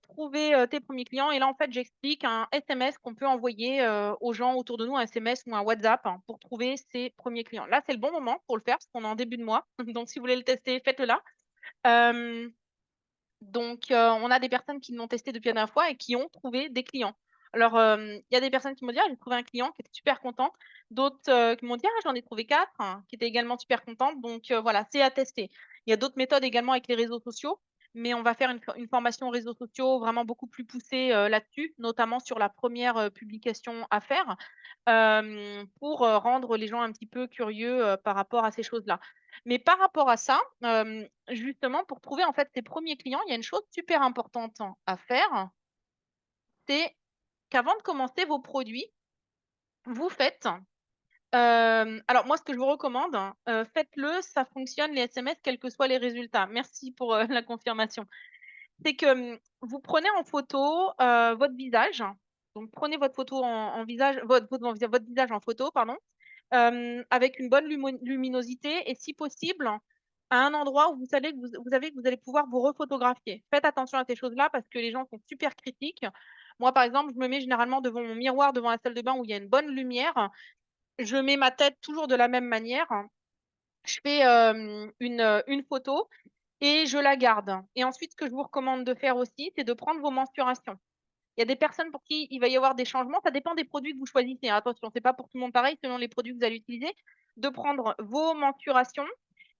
A: Trouver tes premiers clients. Et là, en fait, j'explique un SMS qu'on peut envoyer aux gens autour de nous, un SMS ou un WhatsApp hein, pour trouver ses premiers clients. Là, c'est le bon moment pour le faire parce qu'on est en début de mois. Donc, si vous voulez le tester, faites-le là. Donc, on a des personnes qui l'ont testé depuis la dernière fois et qui ont trouvé des clients. Alors, il y a des personnes qui m'ont dit: «Ah, j'ai trouvé un client», qui était super content. D'autres, qui m'ont dit: «Ah, j'en ai trouvé 4 hein, qui étaient également super contentes. Donc, voilà, c'est à tester. Il y a d'autres méthodes également avec les réseaux sociaux, mais on va faire une formation réseaux sociaux vraiment beaucoup plus poussée, là-dessus, notamment sur la première publication à faire, pour, rendre les gens un petit peu curieux, par rapport à ces choses-là. Mais par rapport à ça, justement, pour trouver en fait ses premiers clients, il y a une chose super importante à faire, c'est qu'avant de commencer vos produits, vous faites, alors moi ce que je vous recommande, faites-le, ça fonctionne les SMS quels que soient les résultats. Merci pour, la confirmation. C'est que, vous prenez en photo, votre visage, donc prenez votre photo en visage votre visage en photo, pardon, avec une bonne luminosité et si possible, à un endroit où vous savez que vous allez pouvoir vous refotographier. Faites attention à ces choses-là parce que les gens sont super critiques. Moi, par exemple, je me mets généralement devant mon miroir, devant la salle de bain où il y a une bonne lumière. Je mets ma tête toujours de la même manière. Je fais, une photo et je la garde et ensuite, ce que je vous recommande de faire aussi, c'est de prendre vos mensurations. Il y a des personnes pour qui il va y avoir des changements, ça dépend des produits que vous choisissez, hein. Attention, c'est pas pour tout le monde pareil, selon les produits que vous allez utiliser, de prendre vos mensurations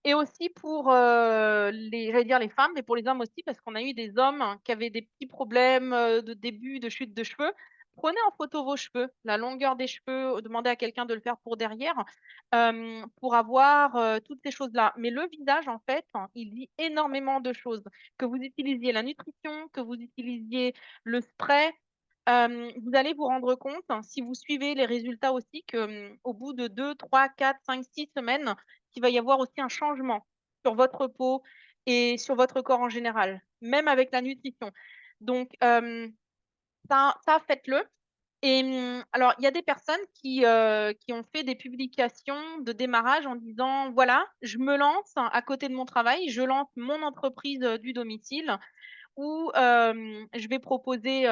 A: et aussi pour, les j'allais dire les femmes, mais pour les hommes aussi, parce qu'on a eu des hommes hein, qui avaient des petits problèmes, de début de chute de cheveux. Prenez en photo vos cheveux, la longueur des cheveux, demandez à quelqu'un de le faire pour derrière, pour avoir, toutes ces choses-là. Mais le visage, en fait, hein, il dit énormément de choses. Que vous utilisiez la nutrition, que vous utilisiez le spray, vous allez vous rendre compte, hein, si vous suivez les résultats aussi que, au bout de 2, 3, 4, 5, 6 semaines, qu'il va y avoir aussi un changement sur votre peau et sur votre corps en général, même avec la nutrition. Donc, ça faites-le et alors il y a des personnes qui ont fait des publications de démarrage en disant: «Voilà, je me lance à côté de mon travail, je lance mon entreprise, du domicile où, je vais proposer,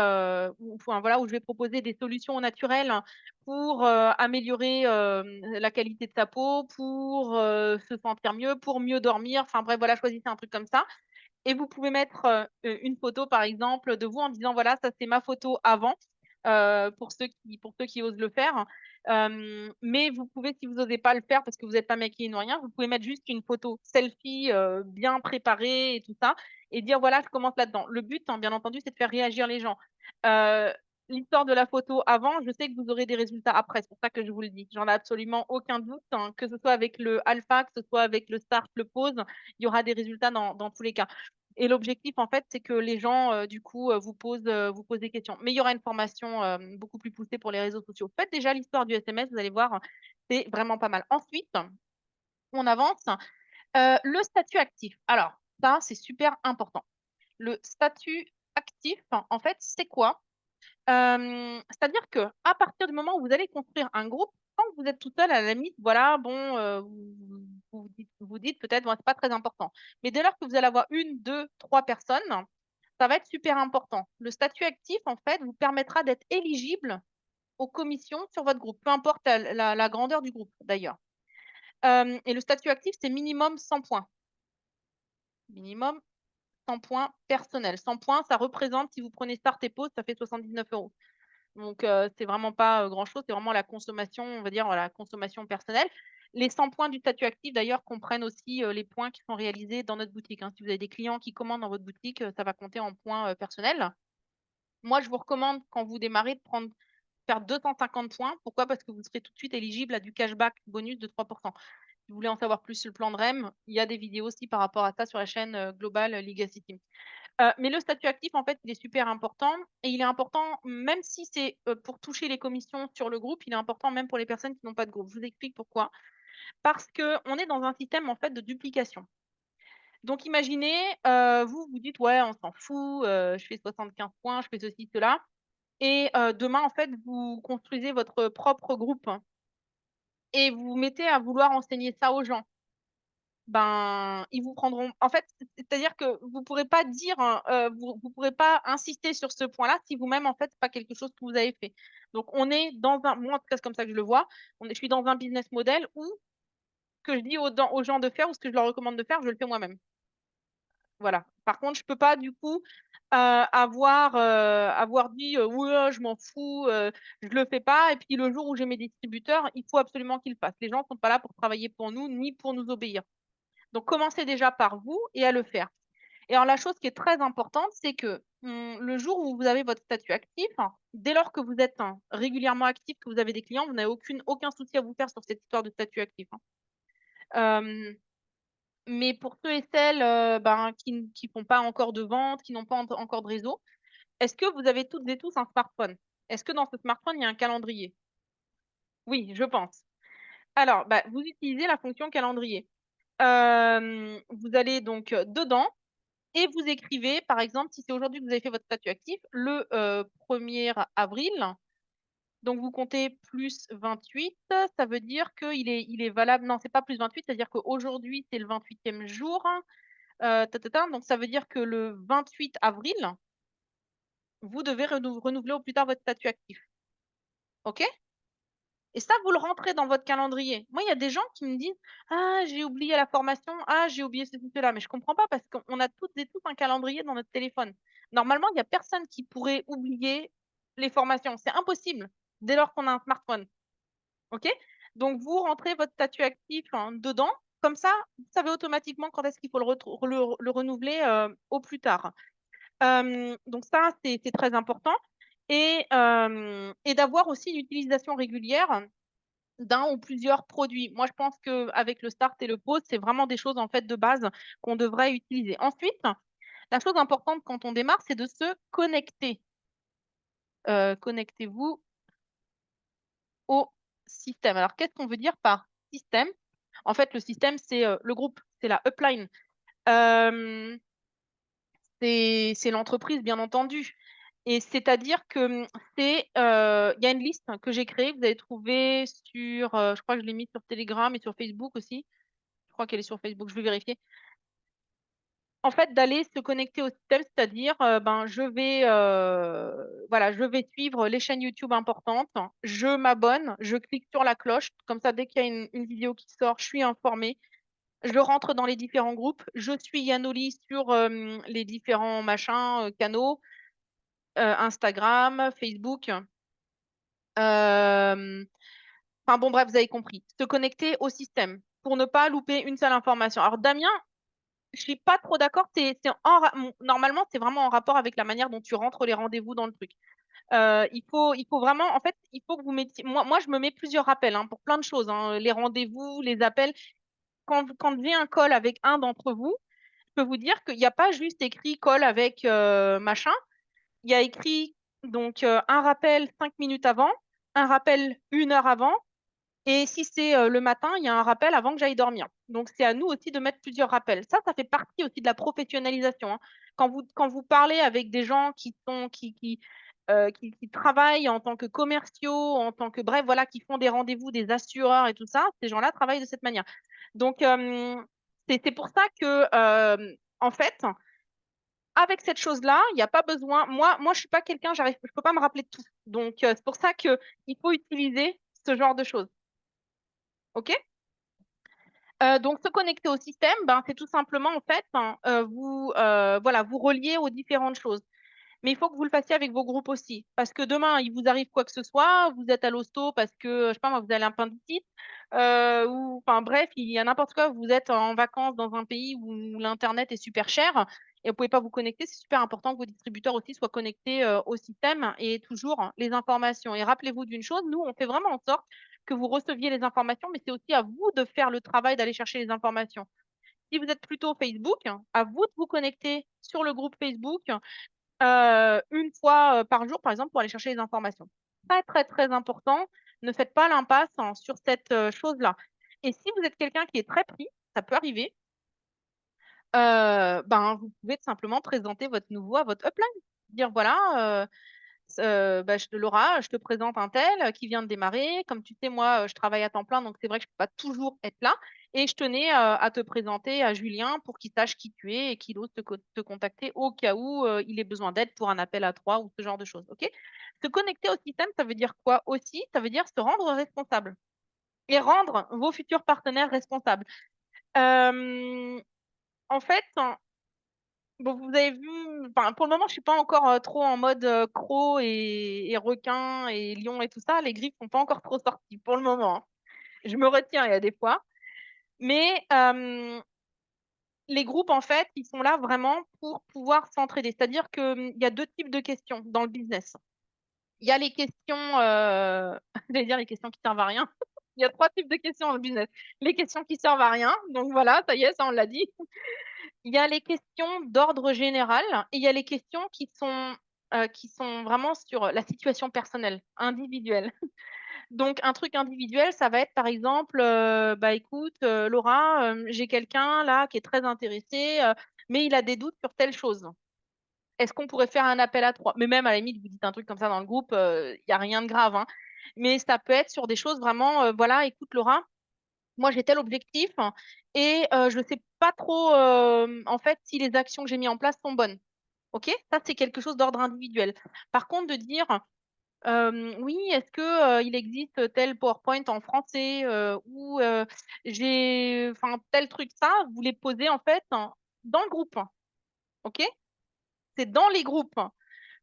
A: ou enfin voilà, où je vais proposer des solutions naturelles pour, améliorer, la qualité de sa peau, pour, se sentir mieux, pour mieux dormir». Enfin bref, voilà, choisissez un truc comme ça et vous pouvez mettre, une photo par exemple de vous en disant: «Voilà, ça c'est ma photo avant», pour ceux qui osent le faire. Mais vous pouvez, si vous osez pas le faire parce que vous êtes pas maquillée ni rien, vous pouvez mettre juste une photo selfie, bien préparée et tout ça et dire: «Voilà, je commence là-dedans». Le but, hein, bien entendu, c'est de faire réagir les gens. Heu, L'histoire de la photo avant, je sais que vous aurez des résultats après, c'est pour ça que je vous le dis. J'en ai absolument aucun doute, hein, que ce soit avec le alpha, que ce soit avec le start, le pose, il y aura des résultats dans tous les cas. Et l'objectif, en fait, c'est que les gens, du coup, vous posent des questions. Mais il y aura une formation, beaucoup plus poussée pour les réseaux sociaux. Faites déjà l'histoire du SMS, vous allez voir, c'est vraiment pas mal. Ensuite, on avance, le statut actif. Alors ça, c'est super important. Le statut actif, en fait, c'est quoi? C'est-à-dire qu'à partir du moment où vous allez construire un groupe, quand vous êtes tout seul, à la limite, voilà, bon, vous dites peut-être: «Bon, c'est pas très important». Mais dès lors que vous allez avoir une, 2, 3 personnes, ça va être super important. Le statut actif, en fait, vous permettra d'être éligible aux commissions sur votre groupe, peu importe la grandeur du groupe, d'ailleurs. Et le statut actif, c'est minimum 100 points. Minimum 100 points personnels. 100 points, ça représente, si vous prenez Start et Pause, ça fait 79 €. Donc, c'est vraiment pas, grand-chose, c'est vraiment la consommation, on va dire, la consommation personnelle. Les 100 points du statut actif d'ailleurs comprennent aussi, les points qui sont réalisés dans notre boutique, hein. Si vous avez des clients qui commandent dans votre boutique, ça va compter en points, personnels. Moi, je vous recommande quand vous démarrez de faire 250 points. Pourquoi? Parce que vous serez tout de suite éligible à du cashback bonus de 3. Si vous voulez en savoir plus sur le plan de REM, il y a des vidéos aussi par rapport à ça sur la chaîne, Global Legacy Team. Mais le statut actif, en fait, il est super important et il est important même si c'est, pour toucher les commissions sur le groupe, il est important même pour les personnes qui n'ont pas de groupe. Je vous explique pourquoi. Parce qu'on est dans un système, en fait, de duplication. Donc imaginez, vous vous dites: «Ouais, on s'en fout, je fais 75 points, je fais ceci, cela» et demain, en fait, vous construisez votre propre groupe et vous vous mettez à vouloir enseigner ça aux gens. Ben, ils vous prendront en fait, c'est-à-dire que vous pourrez pas dire, vous pourrez pas insister sur ce point-là si vous-même, en fait, c'est pas quelque chose que vous avez fait. Donc on est dans un moi, en tout cas, c'est comme ça que je le vois, je suis dans un business model où ce que je dis aux gens de faire ou ce que je leur recommande de faire, je le fais moi-même. Voilà. Par contre, je peux pas du coup, avoir dit: «Ouais, je m'en fous, je le fais pas» et puis le jour où j'ai mes distributeurs, il faut absolument qu'ils le fassent. Les gens sont pas là pour travailler pour nous, ni pour nous obéir. Donc commencez déjà par vous et à le faire. Et alors la chose qui est très importante, c'est que, le jour où vous avez votre statut actif, dès lors que vous êtes, régulièrement actif, que vous avez des clients, vous n'avez aucun souci à vous faire sur cette histoire de statut actif, hein. Mais pour ceux et celles, ben, qui font pas encore de vente, qui n'ont pas encore de réseau, est-ce que vous avez toutes et tous un smartphone? Est-ce que dans ce smartphone, il y a un calendrier? Oui, je pense. Alors, bah, vous utilisez la fonction calendrier. Vous allez donc, dedans et vous écrivez, par exemple, si c'est aujourd'hui que vous avez fait votre statut actif, le, 1er avril, donc vous comptez +28, ça veut dire qu'il est valable non, c'est pas +28, c'est-à-dire qu'aujourd'hui, c'est le 28e jour, donc ça veut dire que le 28 avril, vous devez renouveler au plus tard votre statut actif. OK? Et ça, vous le rentrez dans votre calendrier. Moi, il y a des gens qui me disent: «Ah, j'ai oublié la formation. Ah, j'ai oublié ceci, cela». Mais je comprends pas parce qu'on a toutes et tous un calendrier dans notre téléphone. Normalement, il y a personne qui pourrait oublier les formations. C'est impossible, dès lors qu'on a un smartphone. OK? Donc vous rentrez votre statut actif, dedans. Comme ça, vous savez automatiquement quand est-ce qu'il faut le renouveler, au plus tard. Donc ça, c'est très important et d'avoir aussi une utilisation régulière d'un ou plusieurs produits. Moi, je pense qu'avec le start et le pause, c'est vraiment des choses, en fait, de base qu'on devrait utiliser. Ensuite, la chose importante quand on démarre, c'est de se connecter. Connectez-vous au système. Alors, qu'est-ce qu'on veut dire par système? En fait, le système, c'est, le groupe, c'est la upline. Hem, c'est l'entreprise, bien entendu et c'est-à-dire que, il y a une liste que j'ai créée, que vous allez trouver sur, je crois que je l'ai mise sur Telegram et sur Facebook aussi. Je crois qu'elle est sur Facebook, je vais vérifier. En fait, d'aller se connecter au système, c'est-à-dire, ben, voilà, je vais suivre les chaînes YouTube importantes, je m'abonne, je clique sur la cloche, comme ça, dès qu'il y a une vidéo qui sort, je suis informée. Je rentre dans les différents groupes, je suis Yanoli sur, les différents machins, canaux, Instagram, Facebook, enfin bon bref, vous avez compris. Se connecter au système pour ne pas louper une seule information. Alors Damien, je suis pas trop d'accord, c'est en ra mon normalement, c'est vraiment en rapport avec la manière dont tu rentres les rendez-vous dans le truc. Il faut vraiment en fait, il faut que vous mettiez moi je me mets plusieurs rappels, hein, pour plein de choses, hein, les rendez-vous, les appels. Quand j'ai un call avec un d'entre vous, je peux vous dire qu'il y a pas juste écrit call avec, machin. Il y a écrit donc, un rappel 5 minutes avant, un rappel 1 heure avant et si c'est, le matin, il y a un rappel avant que j'aille dormir. Donc c'est à nous aussi de mettre plusieurs rappels. Ça fait partie aussi de la professionnalisation, hein. Quand vous parlez avec des gens qui travaillent en tant que commerciaux, en tant que bref, voilà, qui font des rendez-vous, des assureurs et tout ça, ces gens-là travaillent de cette manière. Donc c'est pour ça que, en fait, avec cette chose-là, il y a pas besoin moi je suis pas quelqu'un, je peux pas me rappeler de tout. Donc c'est pour ça qu'il faut utiliser ce genre de choses. OK? Donc se connecter au système, ben, c'est tout simplement en fait, voilà, vous relier aux différentes choses. Mais il faut que vous le fassiez avec vos groupes aussi. Parce que demain, il vous arrive quoi que ce soit, vous êtes à l'hosto parce que, je sais pas moi, vous avez l'appendicite, ou enfin bref, il y a n'importe quoi, vous êtes en vacances dans un pays où l'internet est super cher et vous pouvez pas vous connecter, c'est super important que vos distributeurs aussi soient connectés au système et aient toujours les informations. Et rappelez-vous d'une chose, nous, on fait vraiment en sorte que vous receviez les informations, mais c'est aussi à vous de faire le travail d'aller chercher les informations. Si vous êtes plutôt Facebook, à vous de vous connecter sur le groupe Facebook une fois par jour, par exemple, pour aller chercher les informations. Très, très, très important. Ne faites pas l'impasse sur cette chose-là. Et si vous êtes quelqu'un qui est très pris, ça peut arriver, ben, vous pouvez tout simplement présenter votre nouveau à votre upline. Dire voilà, bah, Laura, je te présente un tel qui vient de démarrer. Comme tu sais, moi, je travaille à temps plein, donc c'est vrai que je ne peux pas toujours être là. Et je tenais à te présenter à Julien pour qu'il sache qui tu es et qu'il ose te contacter au cas où il ait besoin d'aide pour un appel à 3 ou ce genre de choses. OK? Se connecter au système, ça veut dire quoi aussi? Ça veut dire se rendre responsable et rendre vos futurs partenaires responsables. Euh, En fait, bon, vous avez vu, enfin, pour le moment, je suis pas encore trop en mode croc et requin et lion et tout ça. Les griffes sont pas encore trop sorties pour le moment, hein. Je me retiens, il y a des fois. Mais les groupes, en fait, ils sont là vraiment pour pouvoir s'entraider. C'est-à-dire qu'il y a deux types de questions dans le business. Il y a les questions, j'allais dire les questions qui servent à rien. Il y a trois types de questions dans le business. Les questions qui servent à rien. Donc voilà, ça y est, ça on l'a dit. Il y a les questions d'ordre général et il y a les questions qui sont vraiment sur la situation personnelle, individuelle. Donc, un truc individuel, ça va être par exemple, bah écoute, Laura, j'ai quelqu'un là qui est très intéressé, mais il a des doutes sur telle chose. Est-ce qu'on pourrait faire un appel à trois? Mais même à la limite, vous dites un truc comme ça dans le groupe, il n'y a rien de grave, hein. Mais ça peut être sur des choses vraiment, voilà, écoute Laura, moi j'ai tel objectif et je ne sais pas trop en fait si les actions que j'ai mises en place sont bonnes. OK? Ça, c'est quelque chose d'ordre individuel. Par contre, de dire oui, est-ce que il existe tel PowerPoint en français ou j'ai enfin tel truc, ça, vous les posez en fait dans le groupe. OK? C'est dans les groupes.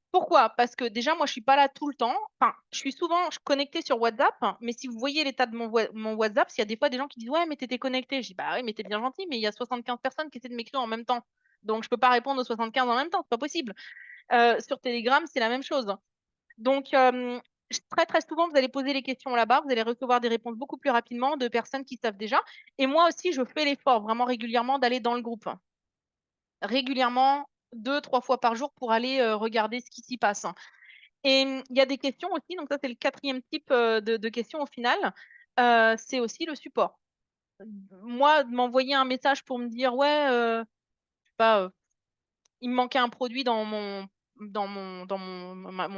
A: Pourquoi? Parce que déjà, moi, je suis pas là tout le temps. Enfin, je suis souvent connectée sur WhatsApp, mais si vous voyez l'état de mon WhatsApp, s'il y a des fois des gens qui disent ouais, mais t'étais connecté. Je dis bah oui, mais t'es bien gentil, mais il y a 75 personnes qui essaient de m'écrire en même temps. Donc, je peux pas répondre aux 75 en même temps, c'est pas possible. Sur Telegram, c'est la même chose. Donc, très, très souvent, vous allez poser les questions là-bas, vous allez recevoir des réponses beaucoup plus rapidement de personnes qui savent déjà. Et moi aussi, je fais l'effort vraiment régulièrement d'aller dans le groupe. Régulièrement, 2, 3 fois par jour pour aller regarder ce qui s'y passe. Et il y a des questions aussi, donc ça c'est le quatrième type de questions au final, c'est aussi le support. Moi, de m'envoyer un message pour me dire ouais, je sais pas, il me manquait un produit dans mon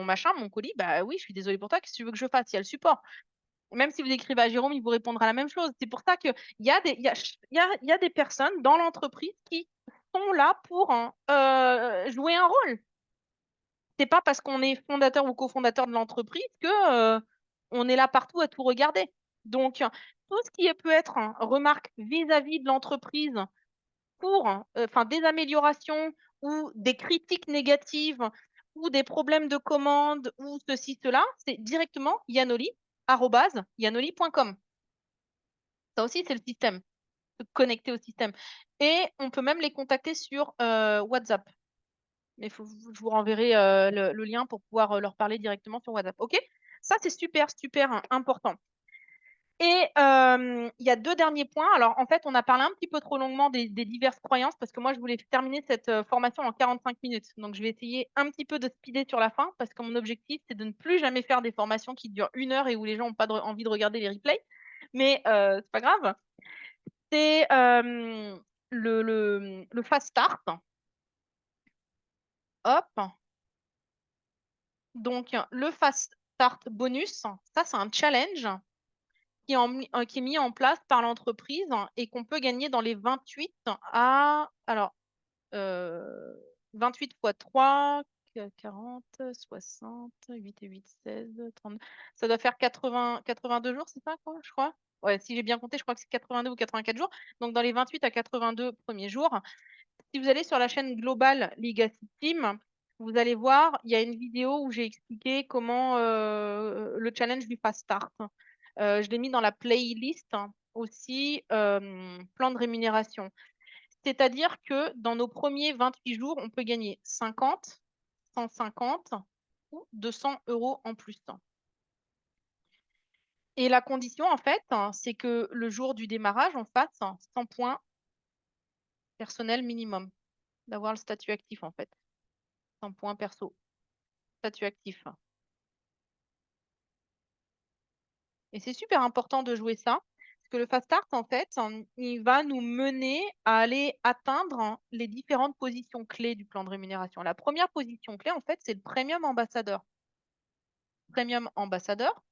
A: machin, mon colis, bah oui, je suis désolée pour toi, qu'est-ce que tu veux que je fasse? Il y a le support. Même si vous écrivez à Jérôme, il vous répondra la même chose. C'est pour ça qu'il y a des, il y a des personnes dans l'entreprise qui sont là pour jouer un rôle. C'est pas parce qu'on est fondateur ou cofondateur de l'entreprise que on est là partout à tout regarder. Donc, tout ce qui peut être remarque vis-à-vis de l'entreprise pour enfin des améliorations ou des critiques négatives ou des problèmes de commande ou ceci, cela, c'est directement yanoli@yanoli.com. Ça aussi, c'est le système, se connecter au système. Et on peut même les contacter sur WhatsApp. Mais je vous renverrai le lien pour pouvoir leur parler directement sur WhatsApp. OK? Ça, c'est super, super important. Et il y a deux derniers points. Alors, en fait, on a parlé un petit peu trop longuement des diverses croyances parce que moi, je voulais terminer cette formation en 45 minutes. Donc, je vais essayer un petit peu de speeder sur la fin parce que mon objectif, c'est de ne plus jamais faire des formations qui durent 1 heure et où les gens n'ont pas envie de regarder les replays. Mais c'est pas grave. C'est le fast start. Hop. Donc, le fast start bonus, ça, c'est un challenge qui est mis en place par l'entreprise et qu'on peut gagner dans les 28 à, alors, 28 fois 3, 40, 60, 8 et 8, 16, 30. Ça doit faire 82 jours, c'est ça, quoi, je crois? Ouais, si j'ai bien compté, je crois que c'est 82 ou 84 jours. Donc, dans les 28 à 82 premiers jours, si vous allez sur la chaîne Global Legacy Team, vous allez voir, il y a une vidéo où j'ai expliqué comment le challenge du Fast Start. Je l'ai mis dans la playlist aussi, plan de rémunération. C'est-à-dire que dans nos premiers 28 jours, on peut gagner 50, 150 ou 200 € en plus. Et la condition, en fait, c'est que le jour du démarrage, on fasse 100 points personnels minimum, d'avoir le statut actif, en fait. 100 points perso, statut actif. Et c'est super important de jouer ça, parce que le fast start, en fait, il va nous mener à aller atteindre les différentes positions clés du plan de rémunération. La première position clé, en fait, c'est le premium ambassadeur. Premium ambassadeur.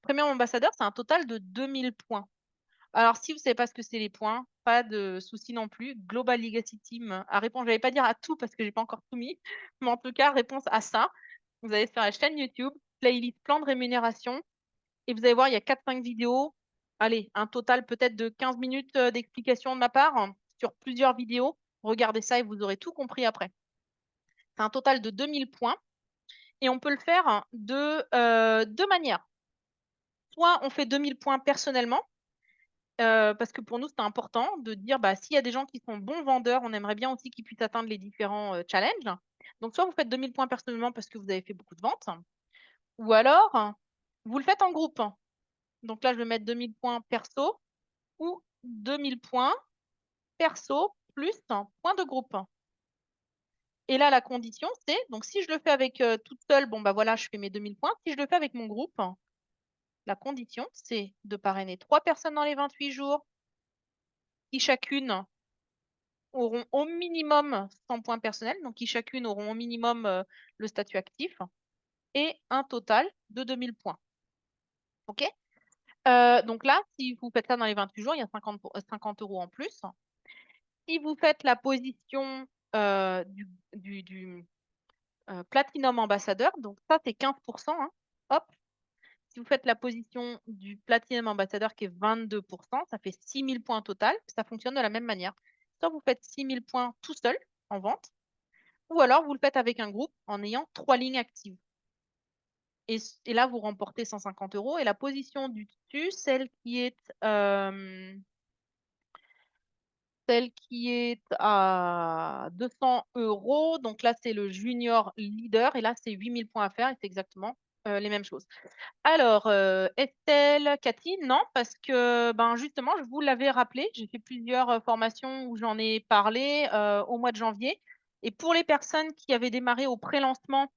A: Premium ambassadeur, c'est un total de 2000 points. Alors, si vous ne savez pas ce que c'est les points, pas de souci non plus. Global Legacy Team a répondu, je ne vais pas dire à tout parce que j'ai pas encore tout mis, mais en tout cas, réponse à ça. Vous allez sur la chaîne YouTube, playlist plan de rémunération, et vous allez voir, il y a 4-5 vidéos. Allez, un total peut-être de 15 minutes d'explication de ma part sur plusieurs vidéos. Regardez ça et vous aurez tout compris après. C'est un total de 2000 points et on peut le faire de deux manières. Soit on fait 2000 points personnellement, parce que pour nous, c'est important de dire, bah, s'il y a des gens qui sont bons vendeurs, on aimerait bien aussi qu'ils puissent atteindre les différents challenges. Donc, soit vous faites 2000 points personnellement parce que vous avez fait beaucoup de ventes, ou alors vous le faites en groupe. Donc là, je vais mettre 2000 points perso ou 2000 points perso plus points de groupe. Et là, la condition, c'est, donc si je le fais avec toute seule, bon, bah voilà, je fais mes 2000 points. Si je le fais avec mon groupe, la condition, c'est de parrainer 3 personnes dans les 28 jours, qui chacune auront au minimum 100 points personnels, donc qui chacune auront au minimum le statut actif, et un total de 2000 points. OK? Donc là, si vous faites ça dans les 28 jours, il y a 50 € en plus. Si vous faites la position du Platinum Ambassadeur, donc ça, c'est 15%, hein, hop. Si vous faites la position du Platinum Ambassadeur qui est 22%, ça fait 6000 points total. Ça fonctionne de la même manière. Soit vous faites 6000 points tout seul en vente, ou alors vous le faites avec un groupe en ayant 3 lignes actives. Et là, vous remportez 150 €. Et la position du dessus, celle qui est à 200 €. Donc là, c'est le junior leader. Et là, c'est 8000 points à faire. Et c'est exactement les mêmes choses. Alors, Estelle, Cathy, non, parce que ben, justement, je vous l'avais rappelé, j'ai fait plusieurs formations où j'en ai parlé au mois de janvier. Et pour les personnes qui avaient démarré au pré-lancement,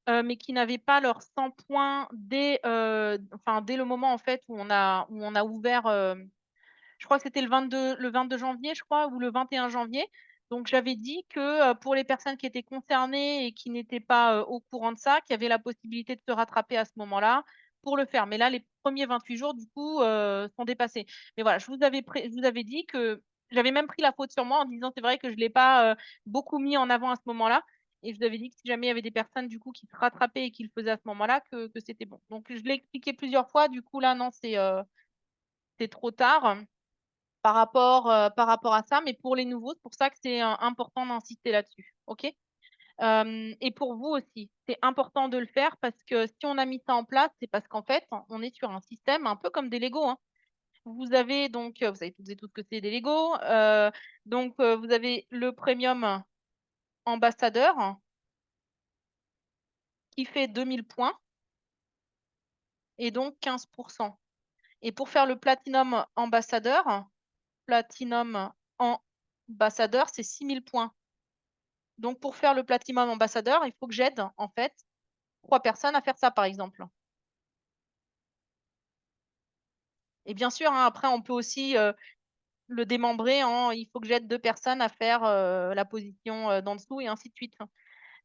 A: mais qui n'avaient pas leurs 100 points dès le moment en fait où on a ouvert, je crois que c'était le 22 janvier, je crois, ou le 21 janvier. Donc j'avais dit que, pour les personnes qui étaient concernées et qui n'étaient pas, au courant de ça, qu'il y avait la possibilité de se rattraper à ce moment-là pour le faire. Mais là, les premiers 28 jours, du coup, sont dépassés. Mais voilà, je vous avais dit que j'avais même pris la faute sur moi en disant: «C'est vrai que je l'ai pas, beaucoup mis en avant à ce moment-là», et je vous avais dit que si jamais il y avait des personnes, du coup, qui se rattrapaient et qui le faisaient à ce moment-là, que c'était bon. Donc je l'ai expliqué plusieurs fois, du coup, là, non, c'est trop tard par rapport à ça, mais pour les nouveaux, c'est pour ça que c'est important d'insister là-dessus. OK? Et pour vous aussi, c'est important de le faire parce que si on a mis ça en place, c'est parce qu'en fait, on est sur un système un peu comme des Lego, hein. Vous avez donc, vous savez toutes et tous ce que c'est des Lego. Donc, vous avez le premium ambassadeur qui fait 2000 points et donc 15%. Et pour faire le platinum ambassadeur, c'est 6000 points. Donc, pour faire le Platinum Ambassadeur, il faut que j'aide, en fait, 3 personnes à faire ça, par exemple. Et bien sûr, hein, après, on peut aussi le démembrer en il faut que j'aide 2 personnes à faire la position d'en dessous et ainsi de suite.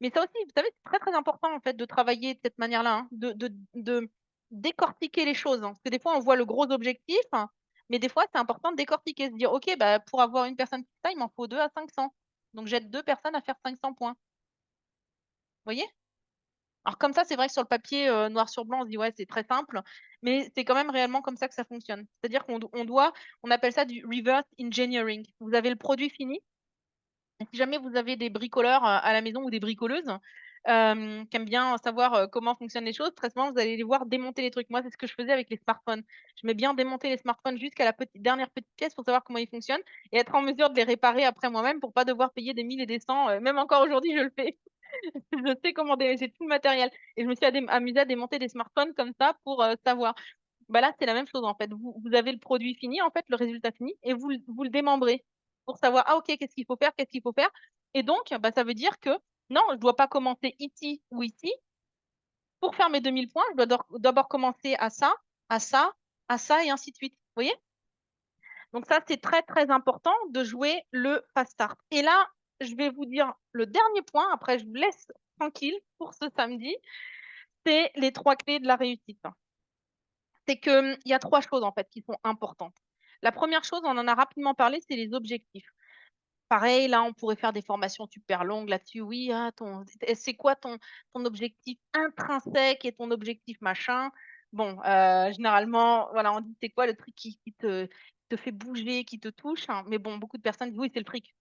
A: Mais ça aussi, vous savez, c'est très, très important, en fait, de travailler de cette manière-là, hein, de décortiquer les choses, hein. Parce que des fois, on voit le gros objectif, hein, mais des fois, c'est important de décortiquer, se dire: «OK, bah, pour avoir une personne qui fait ça, il m'en faut 2 à 500. Donc j'aide 2 personnes à faire 500 points». Vous voyez? Alors comme ça, c'est vrai que sur le papier, noir sur blanc, on se dit: «Ouais, c'est très simple», mais c'est quand même réellement comme ça que ça fonctionne. C'est-à-dire on appelle ça du reverse engineering. Vous avez le produit fini et si jamais vous avez des bricoleurs, à la maison ou des bricoleuses, qui aiment bien savoir, comment fonctionnent les choses, très souvent, vous allez les voir démonter les trucs. Moi, c'est ce que je faisais avec les smartphones. J'aimais bien démonter les smartphones jusqu'à la dernière petite pièce pour savoir comment ils fonctionnent et être en mesure de les réparer après moi-même pour pas devoir payer des 1000 et des 100, même encore aujourd'hui, je le fais. Je sais comment j'ai tout le matériel et je me suis amusée à démonter des smartphones comme ça pour, savoir. Bah, là, c'est la même chose, en fait. Vous avez le produit fini, en fait, le résultat fini et vous le démembrez pour savoir: «Ah OK, qu'est-ce qu'il faut faire? Qu'est-ce qu'il faut faire?» Et donc, bah, ça veut dire que non, je dois pas commencer ici ou ici. Pour faire mes 2000 points, je dois d'abord commencer à ça, à ça, à ça et ainsi de suite. Vous voyez? Donc ça, c'est très, très important de jouer le fast start. Et là, je vais vous dire le dernier point, après je vous laisse tranquille pour ce samedi, c'est les 3 clés de la réussite. C'est que, il y a 3 choses, en fait, qui sont importantes. La première chose, on en a rapidement parlé, c'est les objectifs. Pareil, là, on pourrait faire des formations super longues là-dessus. Oui, ah, c'est quoi ton objectif intrinsèque et ton objectif machin? Bon, généralement, voilà, on dit: «C'est quoi le truc qui te fait bouger, qui te touche?» hein, mais bon, beaucoup de personnes disent: «Oui, c'est le fric».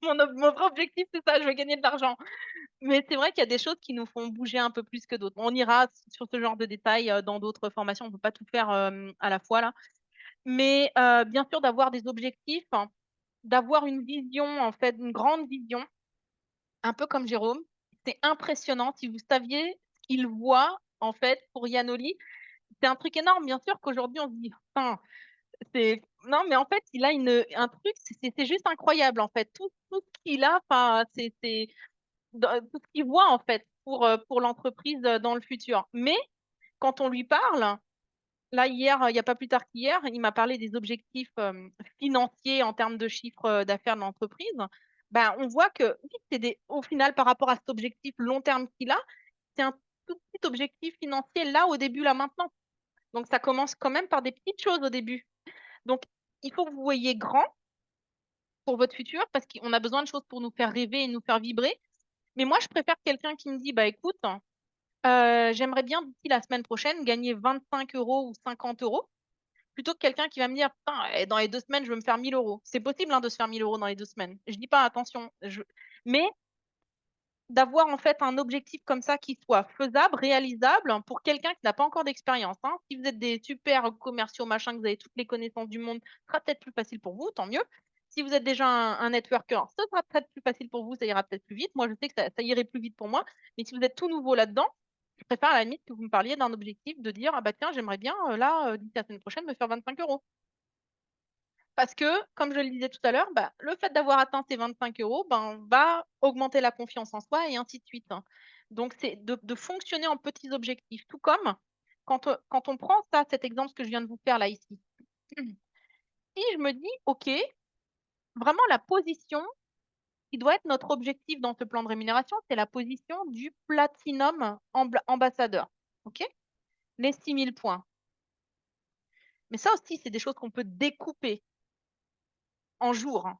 A: Mon vrai objectif, c'est ça, je veux gagner de l'argent. Mais c'est vrai qu'il y a des choses qui nous font bouger un peu plus que d'autres. On ira sur ce genre de détails, dans d'autres formations. On ne peut pas tout faire, à la fois là. Mais, bien sûr d'avoir des objectifs, hein, d'avoir une vision, en fait, une grande vision, un peu comme Jérôme. C'est impressionnant si vous saviez ce qu'il voit, en fait, pour Yanoli. C'est un truc énorme. Bien sûr qu'aujourd'hui on se dit: «Enfin, c'est» non, mais en fait, il a un truc, c'est juste incroyable, en fait. Tout ce qu'il a, enfin, c'est tout ce qu'il voit, en fait, pour l'entreprise, dans le futur. Mais quand on lui parle, là, hier, il y a pas plus tard qu'hier, il m'a parlé des objectifs, financiers en termes de chiffre, d'affaires de l'entreprise. Ben, on voit que oui, c'est au final, par rapport à cet objectif long terme qu'il a, c'est un tout petit objectif financier là, au début, là, maintenant. Donc ça commence quand même par des petites choses au début. Donc il faut que vous voyiez grand pour votre futur parce qu'on a besoin de choses pour nous faire rêver et nous faire vibrer. Mais moi, je préfère quelqu'un qui me dit: «Bah, écoute, j'aimerais bien d'ici la semaine prochaine gagner 25 € ou 50 €. Plutôt que quelqu'un qui va me dire: «Putain, dans les 2 semaines, je veux me faire 1 000 €». C'est possible, hein, de se faire 1 000 € dans les 2 semaines. Je dis pas, attention, mais d'avoir, en fait, un objectif comme ça qui soit faisable, réalisable pour quelqu'un qui n'a pas encore d'expérience, hein. Si vous êtes des super commerciaux, machin, que vous avez toutes les connaissances du monde, ce sera peut-être plus facile pour vous, tant mieux. Si vous êtes déjà un networker, ce sera peut-être plus facile pour vous, ça ira peut-être plus vite. Moi, je sais que ça irait plus vite pour moi, mais si vous êtes tout nouveau là-dedans, je préfère à la limite que vous me parliez d'un objectif de dire: «Ah bah tiens, j'aimerais bien, là, d'ici la semaine prochaine, me faire 25 €». Parce que, comme je le disais tout à l'heure, bah, le fait d'avoir atteint ces 25 €, ben, va augmenter la confiance en soi et ainsi de suite, hein. Donc c'est de fonctionner en petits objectifs, tout comme quand on prend ça, cet exemple que je viens de vous faire là, ici. Si je me dis: «OK, vraiment la position qui doit être notre objectif dans ce plan de rémunération, c'est la position du platinum ambassadeur». OK? Les 6 000 points. Mais ça aussi, c'est des choses qu'on peut découper en jours, hein.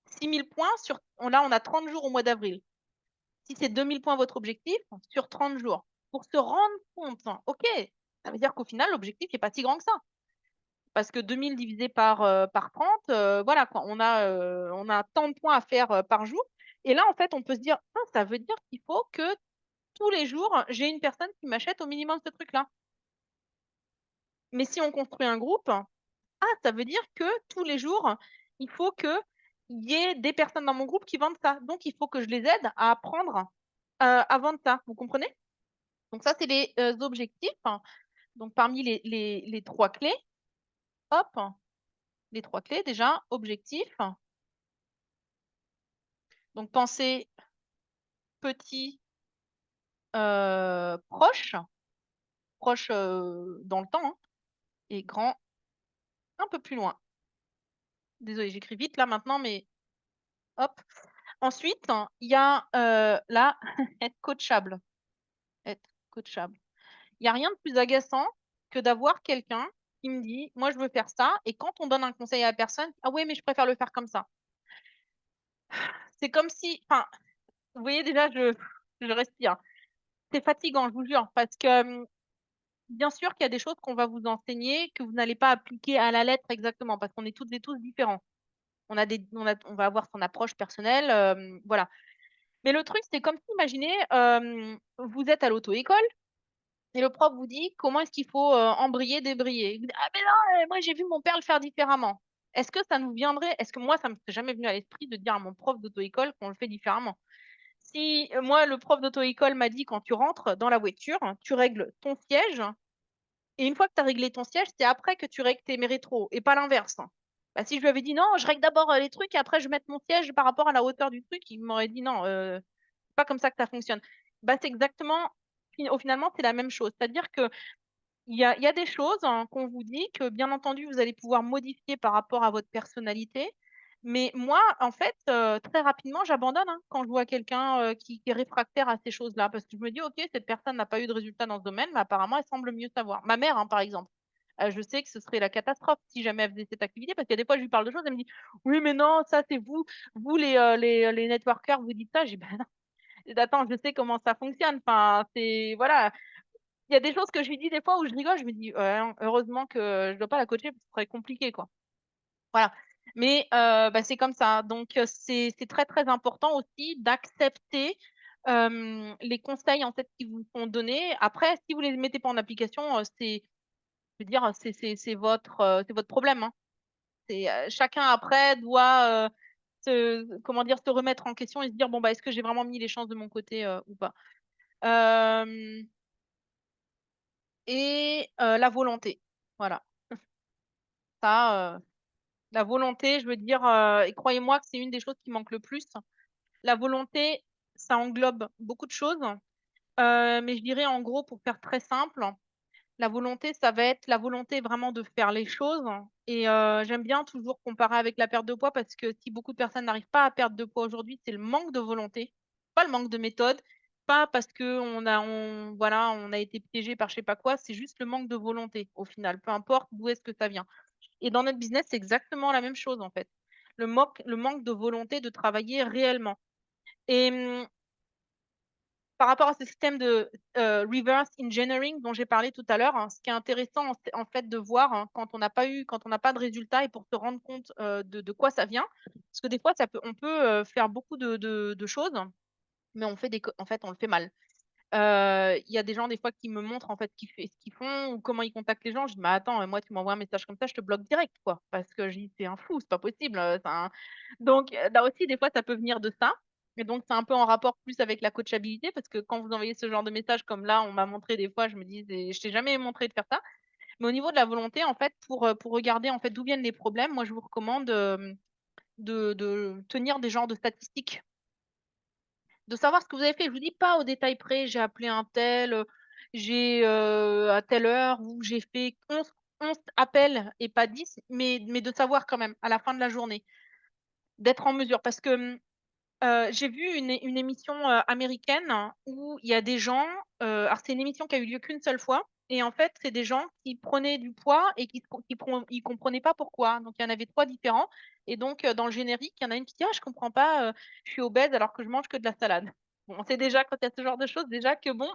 A: 6 000 points là, on a 30 jours au mois d'avril. Si c'est 2 000 points votre objectif, sur 30 jours, pour se rendre compte, OK, ça veut dire qu'au final, l'objectif est pas si grand que ça. Parce que 2 000 divisé par 30, voilà quoi, on a tant de points à faire, par jour et là, en fait, on peut se dire: «Ah, ça veut dire qu'il faut que tous les jours, j'ai une personne qui m'achète au minimum ce truc-là». Mais si on construit un groupe, ça veut dire que tous les jours, il faut qu'il y ait des personnes dans mon groupe qui vendent ça. Donc il faut que je les aide à apprendre, à vendre ça. Vous comprenez? Donc ça, c'est les, objectifs. Donc parmi les 3 clés, hop, les 3 clés déjà, objectif, donc pensez petit, proche, proche, dans le temps, hein, et grand un peu plus loin. Désolée, j'écris vite là maintenant, mais hop. Ensuite, il y a, là, être coachable, être coachable. Il y a rien de plus agaçant que d'avoir quelqu'un qui me dit: «Moi, je veux faire ça» et quand on donne un conseil à la personne: «Ah ouais, mais je préfère le faire comme ça». C'est comme si enfin, vous voyez déjà je respire. C'est fatigant, je vous jure, parce que, bien sûr qu'il y a des choses qu'on va vous enseigner que vous n'allez pas appliquer à la lettre exactement parce qu'on est toutes et tous différents. On va avoir son approche personnelle, voilà. Mais le truc, c'est comme si, imaginez, vous êtes à l'auto-école et le prof vous dit: «Comment est-ce qu'il faut, embrayer, débrayer?» Vous dites: «Ah mais non, moi j'ai vu mon père le faire différemment». Est-ce que moi, ça me serait jamais venu à l'esprit de dire à mon prof d'auto-école qu'on le fait différemment? Si, moi, le prof d'auto-école m'a dit: «Quand tu rentres dans la voiture, tu règles ton siège et une fois que tu as réglé ton siège, c'est après que tu règles tes rétros et pas l'inverse». Bah, si je lui avais dit: «Non, je règle d'abord, les trucs et après je mets mon siège par rapport à la hauteur du truc», il m'aurait dit: «Non, c'est pas comme ça que ça fonctionne». Bah, c'est exactement finalement, c'est la même chose. C'est-à-dire qu'il y a des choses, hein, qu'on vous dit que, bien entendu, vous allez pouvoir modifier par rapport à votre personnalité. Mais moi, en fait, très rapidement, j'abandonne, hein, quand je vois quelqu'un, qui est réfractaire à ces choses-là. Parce que je me dis: «OK, cette personne n'a pas eu de résultat dans ce domaine, mais apparemment, elle semble mieux savoir». Ma mère, hein, par exemple, je sais que ce serait la catastrophe si jamais elle faisait cette activité parce qu'il y a des fois, je lui parle de choses, elle me dit: «Oui, mais non, ça, c'est vous les networkers, vous dites ça». Je dis: «Bah non, attends, je sais comment ça fonctionne». Enfin, c'est voilà, il y a des choses que je lui dis des fois où je rigole, je me dis: «Ouais, heureusement que je dois pas la coacher, parce que ce serait compliqué, quoi». Voilà. Mais bah, c'est comme ça. Donc c'est très, très important aussi d'accepter, les conseils, en fait, qui vous sont donnés. Après, si vous les mettez pas en application, je veux dire, c'est votre problème, hein. Chacun après doit, comment dire? Se remettre en question et se dire: «Bon, bah, est-ce que j'ai vraiment mis les chances de mon côté, ou pas?» Hem et la volonté. Voilà. Ça, la volonté, je veux dire, et croyez-moi que c'est une des choses qui manque le plus. La volonté, ça englobe beaucoup de choses, mais je dirais en gros, pour faire très simple, la volonté, ça va être la volonté vraiment de faire les choses et j'aime bien toujours comparer avec la perte de poids parce que si beaucoup de personnes n'arrivent pas à perdre de poids aujourd'hui, c'est le manque de volonté, pas le manque de méthode, pas parce qu'on voilà, on a été piégé par je sais pas quoi, c'est juste le manque de volonté au final, peu importe d'où est-ce que ça vient. Et dans notre business, c'est exactement la même chose, en fait. Le manque de volonté de travailler réellement et par rapport à ce système de, reverse engineering dont j'ai parlé tout à l'heure, hein, ce qui est intéressant en fait de voir, hein, quand on n'a pas de résultat et pour se rendre compte, de quoi ça vient. Parce que des fois on peut, faire beaucoup de choses, mais on fait des co en fait, on le fait mal. Il y a des gens des fois qui me montrent en fait ce qu'ils font ou comment ils contactent les gens. Je dis: «Mais attends, moi tu m'envoies un message comme ça, je te bloque direct quoi». Parce que je dis: «Tu un fou, c'est pas possible, enfin». Donc là aussi des fois ça peut venir de ça et donc c'est un peu en rapport plus avec la coachabilité parce que quand vous envoyez ce genre de message comme là, on m'a montré des fois, je me dis: «C'est je t'ai jamais montré de faire ça». Mais au niveau de la volonté en fait pour regarder en fait d'où viennent les problèmes, moi je vous recommande, de tenir des genres de statistiques. De savoir ce que vous avez fait. Je vous dis pas au détail près, j'ai appelé un tel, à telle heure ou j'ai fait 11 appels et pas 10, mais de savoir quand même à la fin de la journée, d'être en mesure. Parce que, j'ai vu une émission, américaine où il y a des gens, alors c'est une émission qui a eu lieu qu'une seule fois et en fait, c'est des gens qui prenaient du poids et ils comprenaient pas pourquoi. Donc il y en avait 3 différents et donc dans le générique, il y en a une qui dit: «Ah, je comprends pas, je suis obèse alors que je mange que de la salade». Bon, on sait déjà quand il y a ce genre de choses déjà que bon,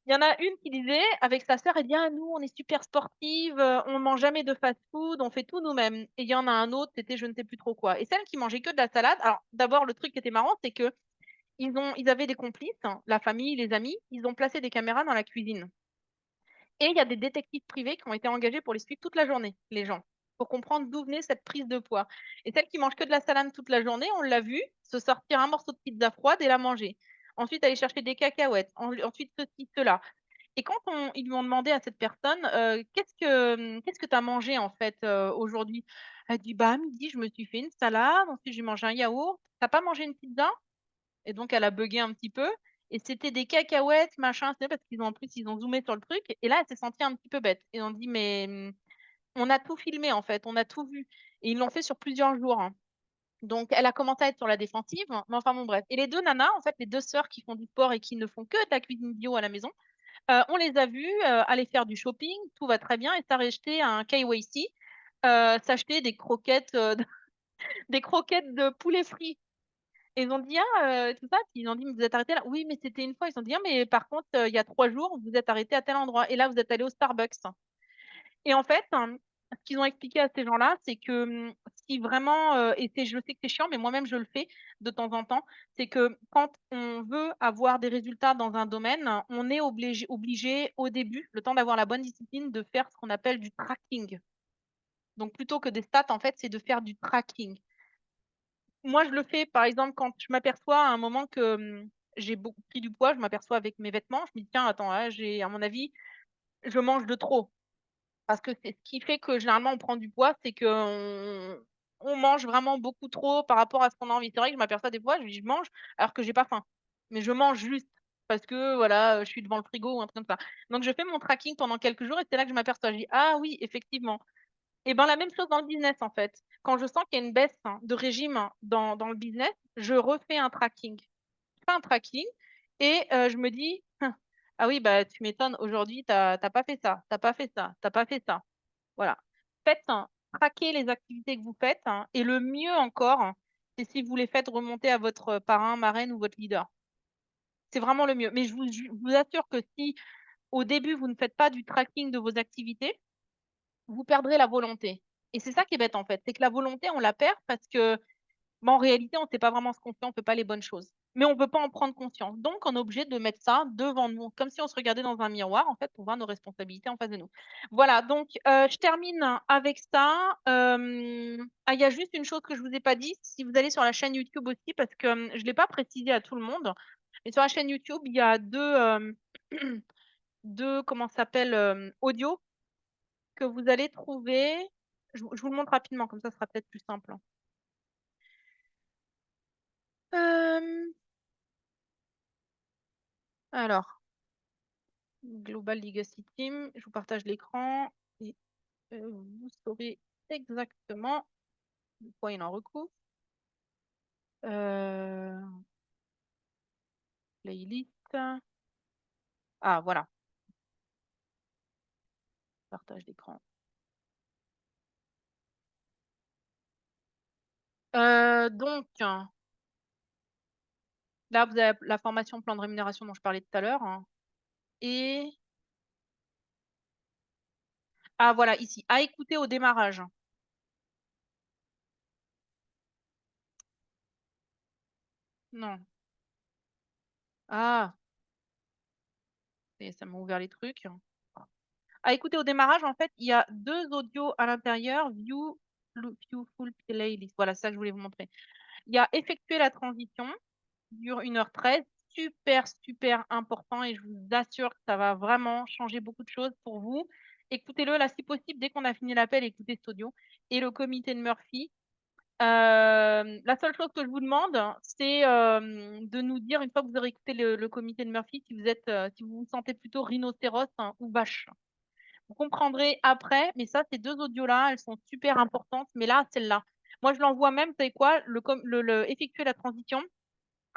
A: il y en a une qui disait avec sa sœur, elle dit: «Ah nous, on est super sportives, on mange jamais de fast-food, on fait tout nous-mêmes» et il y en a un autre, c'était je ne sais plus trop quoi et celle qui mangeait que de la salade alors d'abord le truc qui était marrant, c'est qu'ils avaient des complices, hein, la famille, les amis, ils ont placé des caméras dans la cuisine et il y a des détectives privés qui ont été engagés pour les suivre toute la journée, les gens, pour comprendre d'où venait cette prise de poids et celle qui mange que de la salade toute la journée, on l'a vue se sortir un morceau de pizza froide et la manger. Ensuite aller chercher des cacahuètes, ensuite ceci, cela et quand ils lui ont demandé à cette personne, «Qu'est-ce que tu as mangé en fait, aujourd'hui?» Elle dit: «Bah, à midi, je me suis fait une salade, ensuite j'ai mangé un yaourt». «Tu as pas mangé une pizza?» Et donc elle a buggé un petit peu et c'était des cacahuètes, machin, c'est parce qu'ils ont en plus, ils ont zoomé sur le truc et là, elle s'est sentie un petit peu bête et on dit: «Mais, on a tout filmé en fait, on a tout vu» et ils l'ont fait sur plusieurs jours, hein. Donc elle a commencé à être sur la défensive, mais enfin bon bref et les 2 nanas, en fait, les 2 sœurs qui font du sport et qui ne font que de la cuisine bio à la maison, on les a vues, aller faire du shopping, tout va très bien et s'acheter un KYC, s'acheter des croquettes, des croquettes de poulet frit. Et ils ont dit: «Ah, tout ça», puis ils ont dit: «Mais vous êtes arrêtés là?» «Oui, mais c'était une fois». Ils ont dit: «Ah, mais par contre, il y a 3 jours, vous êtes arrêtés à tel endroit et là, vous êtes allés au Starbucks» et en fait, ce qu'ils ont expliqué à ces gens-là, c'est que, si vraiment, et je sais que c'est chiant, mais moi-même je le fais de temps en temps, c'est que quand on veut avoir des résultats dans un domaine, on est obligé au début, le temps d'avoir la bonne discipline, de faire ce qu'on appelle du tracking. Donc plutôt que des stats, en fait, c'est de faire du tracking. Moi, je le fais, par exemple, quand je m'aperçois à un moment que, j'ai beaucoup pris du poids, je m'aperçois avec mes vêtements, je me dis: «Tiens, attends, là, à mon avis, je mange de trop». Parce que c'est ce qui fait que généralement on prend du poids, c'est qu'on mange vraiment beaucoup trop par rapport à ce qu'on a envie. C'est vrai que je m'aperçois des fois, je me dis: «Je mange», alors que j'ai pas faim. Mais je mange juste parce que voilà, je suis devant le frigo ou un truc comme ça. Donc je fais mon tracking pendant quelques jours et c'est là que je m'aperçois. Je dis: «Ah oui, effectivement». Et ben, la même chose dans le business, en fait. Quand je sens qu'il y a une baisse de régime dans le business, je refais un tracking. Je fais un tracking et je me dis: «Ah oui, bah, tu m'étonnes, aujourd'hui, tu as pas fait ça, tu as pas fait ça, tu as pas fait ça». Voilà. Faites, traquez les activités que vous faites, et le mieux encore, c'est si vous les faites remonter à votre parrain, marraine ou votre leader. C'est vraiment le mieux. Mais je vous assure que si, au début, vous ne faites pas du tracking de vos activités, vous perdrez la volonté. Et c'est ça qui est bête, en fait, c'est que la volonté, on la perd parce que, bah, en réalité, on ne sait pas vraiment ce qu'on fait, on ne fait pas les bonnes choses. Mais on ne peut pas en prendre conscience. Donc on est obligé de mettre ça devant nous, comme si on se regardait dans un miroir, en fait, pour voir nos responsabilités en face de nous. Voilà, donc je termine avec ça. Ah, il y a juste une chose que je vous ai pas dit, si vous allez sur la chaîne YouTube aussi, parce que, je l'ai pas précisé à tout le monde, mais sur la chaîne YouTube, il y a 2 2 comment ça s'appelle, audios que vous allez trouver. Je vous le montre rapidement, comme ça, ce sera peut-être plus simple. Hem, alors, Global Legacy Team, je vous partage l'écran et vous saurez exactement de quoi il en recouvre. Heu, Playlist. Ah voilà, partage d'écran. Donc là, vous avez la formation plan de rémunération dont je parlais tout à l'heure, et ah voilà, ici, à écouter au démarrage. Non. Ah, et ça m'a ouvert les trucs. À écouter au démarrage, en fait, il y a 2 audios à l'intérieur, view full playlist. Voilà, c'est ça que je voulais vous montrer. Il y a effectuer la transition, dure 1h13, super, super important et je vous assure que ça va vraiment changer beaucoup de choses pour vous. Écoutez-le là, si possible, dès qu'on a fini l'appel, écoutez cet audio et le comité de Murphy. La seule chose que je vous demande, c'est, de nous dire une fois que vous aurez écouté le comité de Murphy, si vous vous sentez plutôt rhinocéros, ou vache. Vous comprendrez après, mais ça, ces 2 audios-là, elles sont super importantes, mais là, celle-là. Moi, je l'envoie même, vous savez quoi? Le effectuer la transition,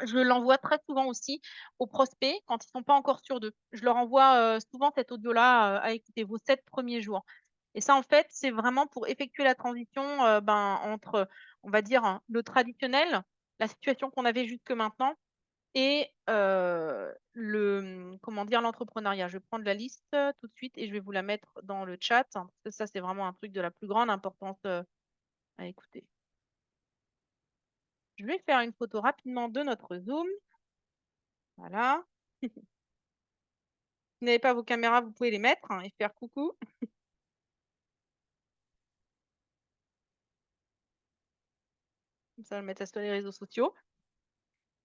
A: je l'envoie très souvent aussi aux prospects quand ils sont pas encore sûrs d'eux. Je leur envoie, souvent cet audio-là, à écouter, vos 7 premiers jours. Et ça, en fait, c'est vraiment pour effectuer la transition, ben, entre, on va dire, le traditionnel, la situation qu'on avait jusque maintenant et comment dire? L'entrepreneuriat. Je vais prendre la liste, tout de suite et je vais vous la mettre dans le chat, parce que ça, c'est vraiment un truc de la plus grande importance, à écouter. Je vais faire une photo rapidement de notre Zoom. Voilà. Si vous n'avez pas vos caméras, vous pouvez les mettre, et faire coucou. Comme ça, le mettre sur les réseaux sociaux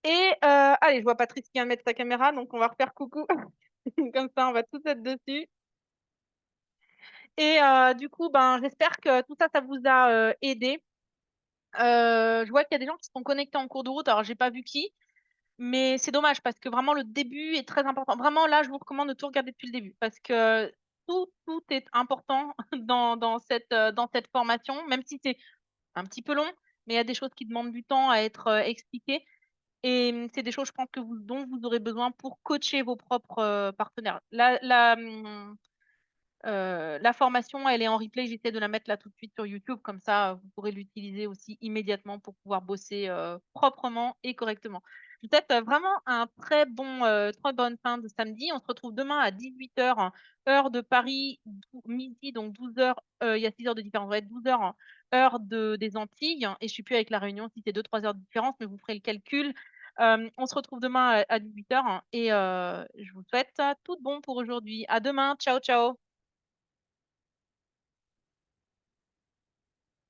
A: et allez, je vois Patrice qui vient de mettre sa caméra, donc on va refaire coucou. Comme ça, on va tous être dessus et du coup, ben, j'espère que tout ça, ça vous a, aidé. Je vois qu'il y a des gens qui se sont connectés en cours de route, alors j'ai pas vu qui, mais c'est dommage parce que vraiment le début est très important. Vraiment là, je vous recommande de tout regarder depuis le début parce que tout est important dans cette formation, même si c'est un petit peu long, mais il y a des choses qui demandent du temps à être, expliquées et c'est des choses, je pense, dont vous aurez besoin pour coacher vos propres, partenaires. La formation, elle est en replay, j'essaie de la mettre là tout de suite sur YouTube, comme ça, vous pourrez l'utiliser aussi immédiatement pour pouvoir bosser, proprement et correctement. Je vous souhaite, vraiment un très bonne fin de samedi. On se retrouve demain à 18h, heure de Paris, midi, donc 12h, il y a 6 heures de différence, ouais, 12h, heure des Antilles, et je suis plus avec la Réunion si c'est 2-3 heures de différence, mais vous ferez le calcul. On se retrouve demain à 18h et je vous souhaite tout de bon pour aujourd'hui. À demain. Ciao, ciao.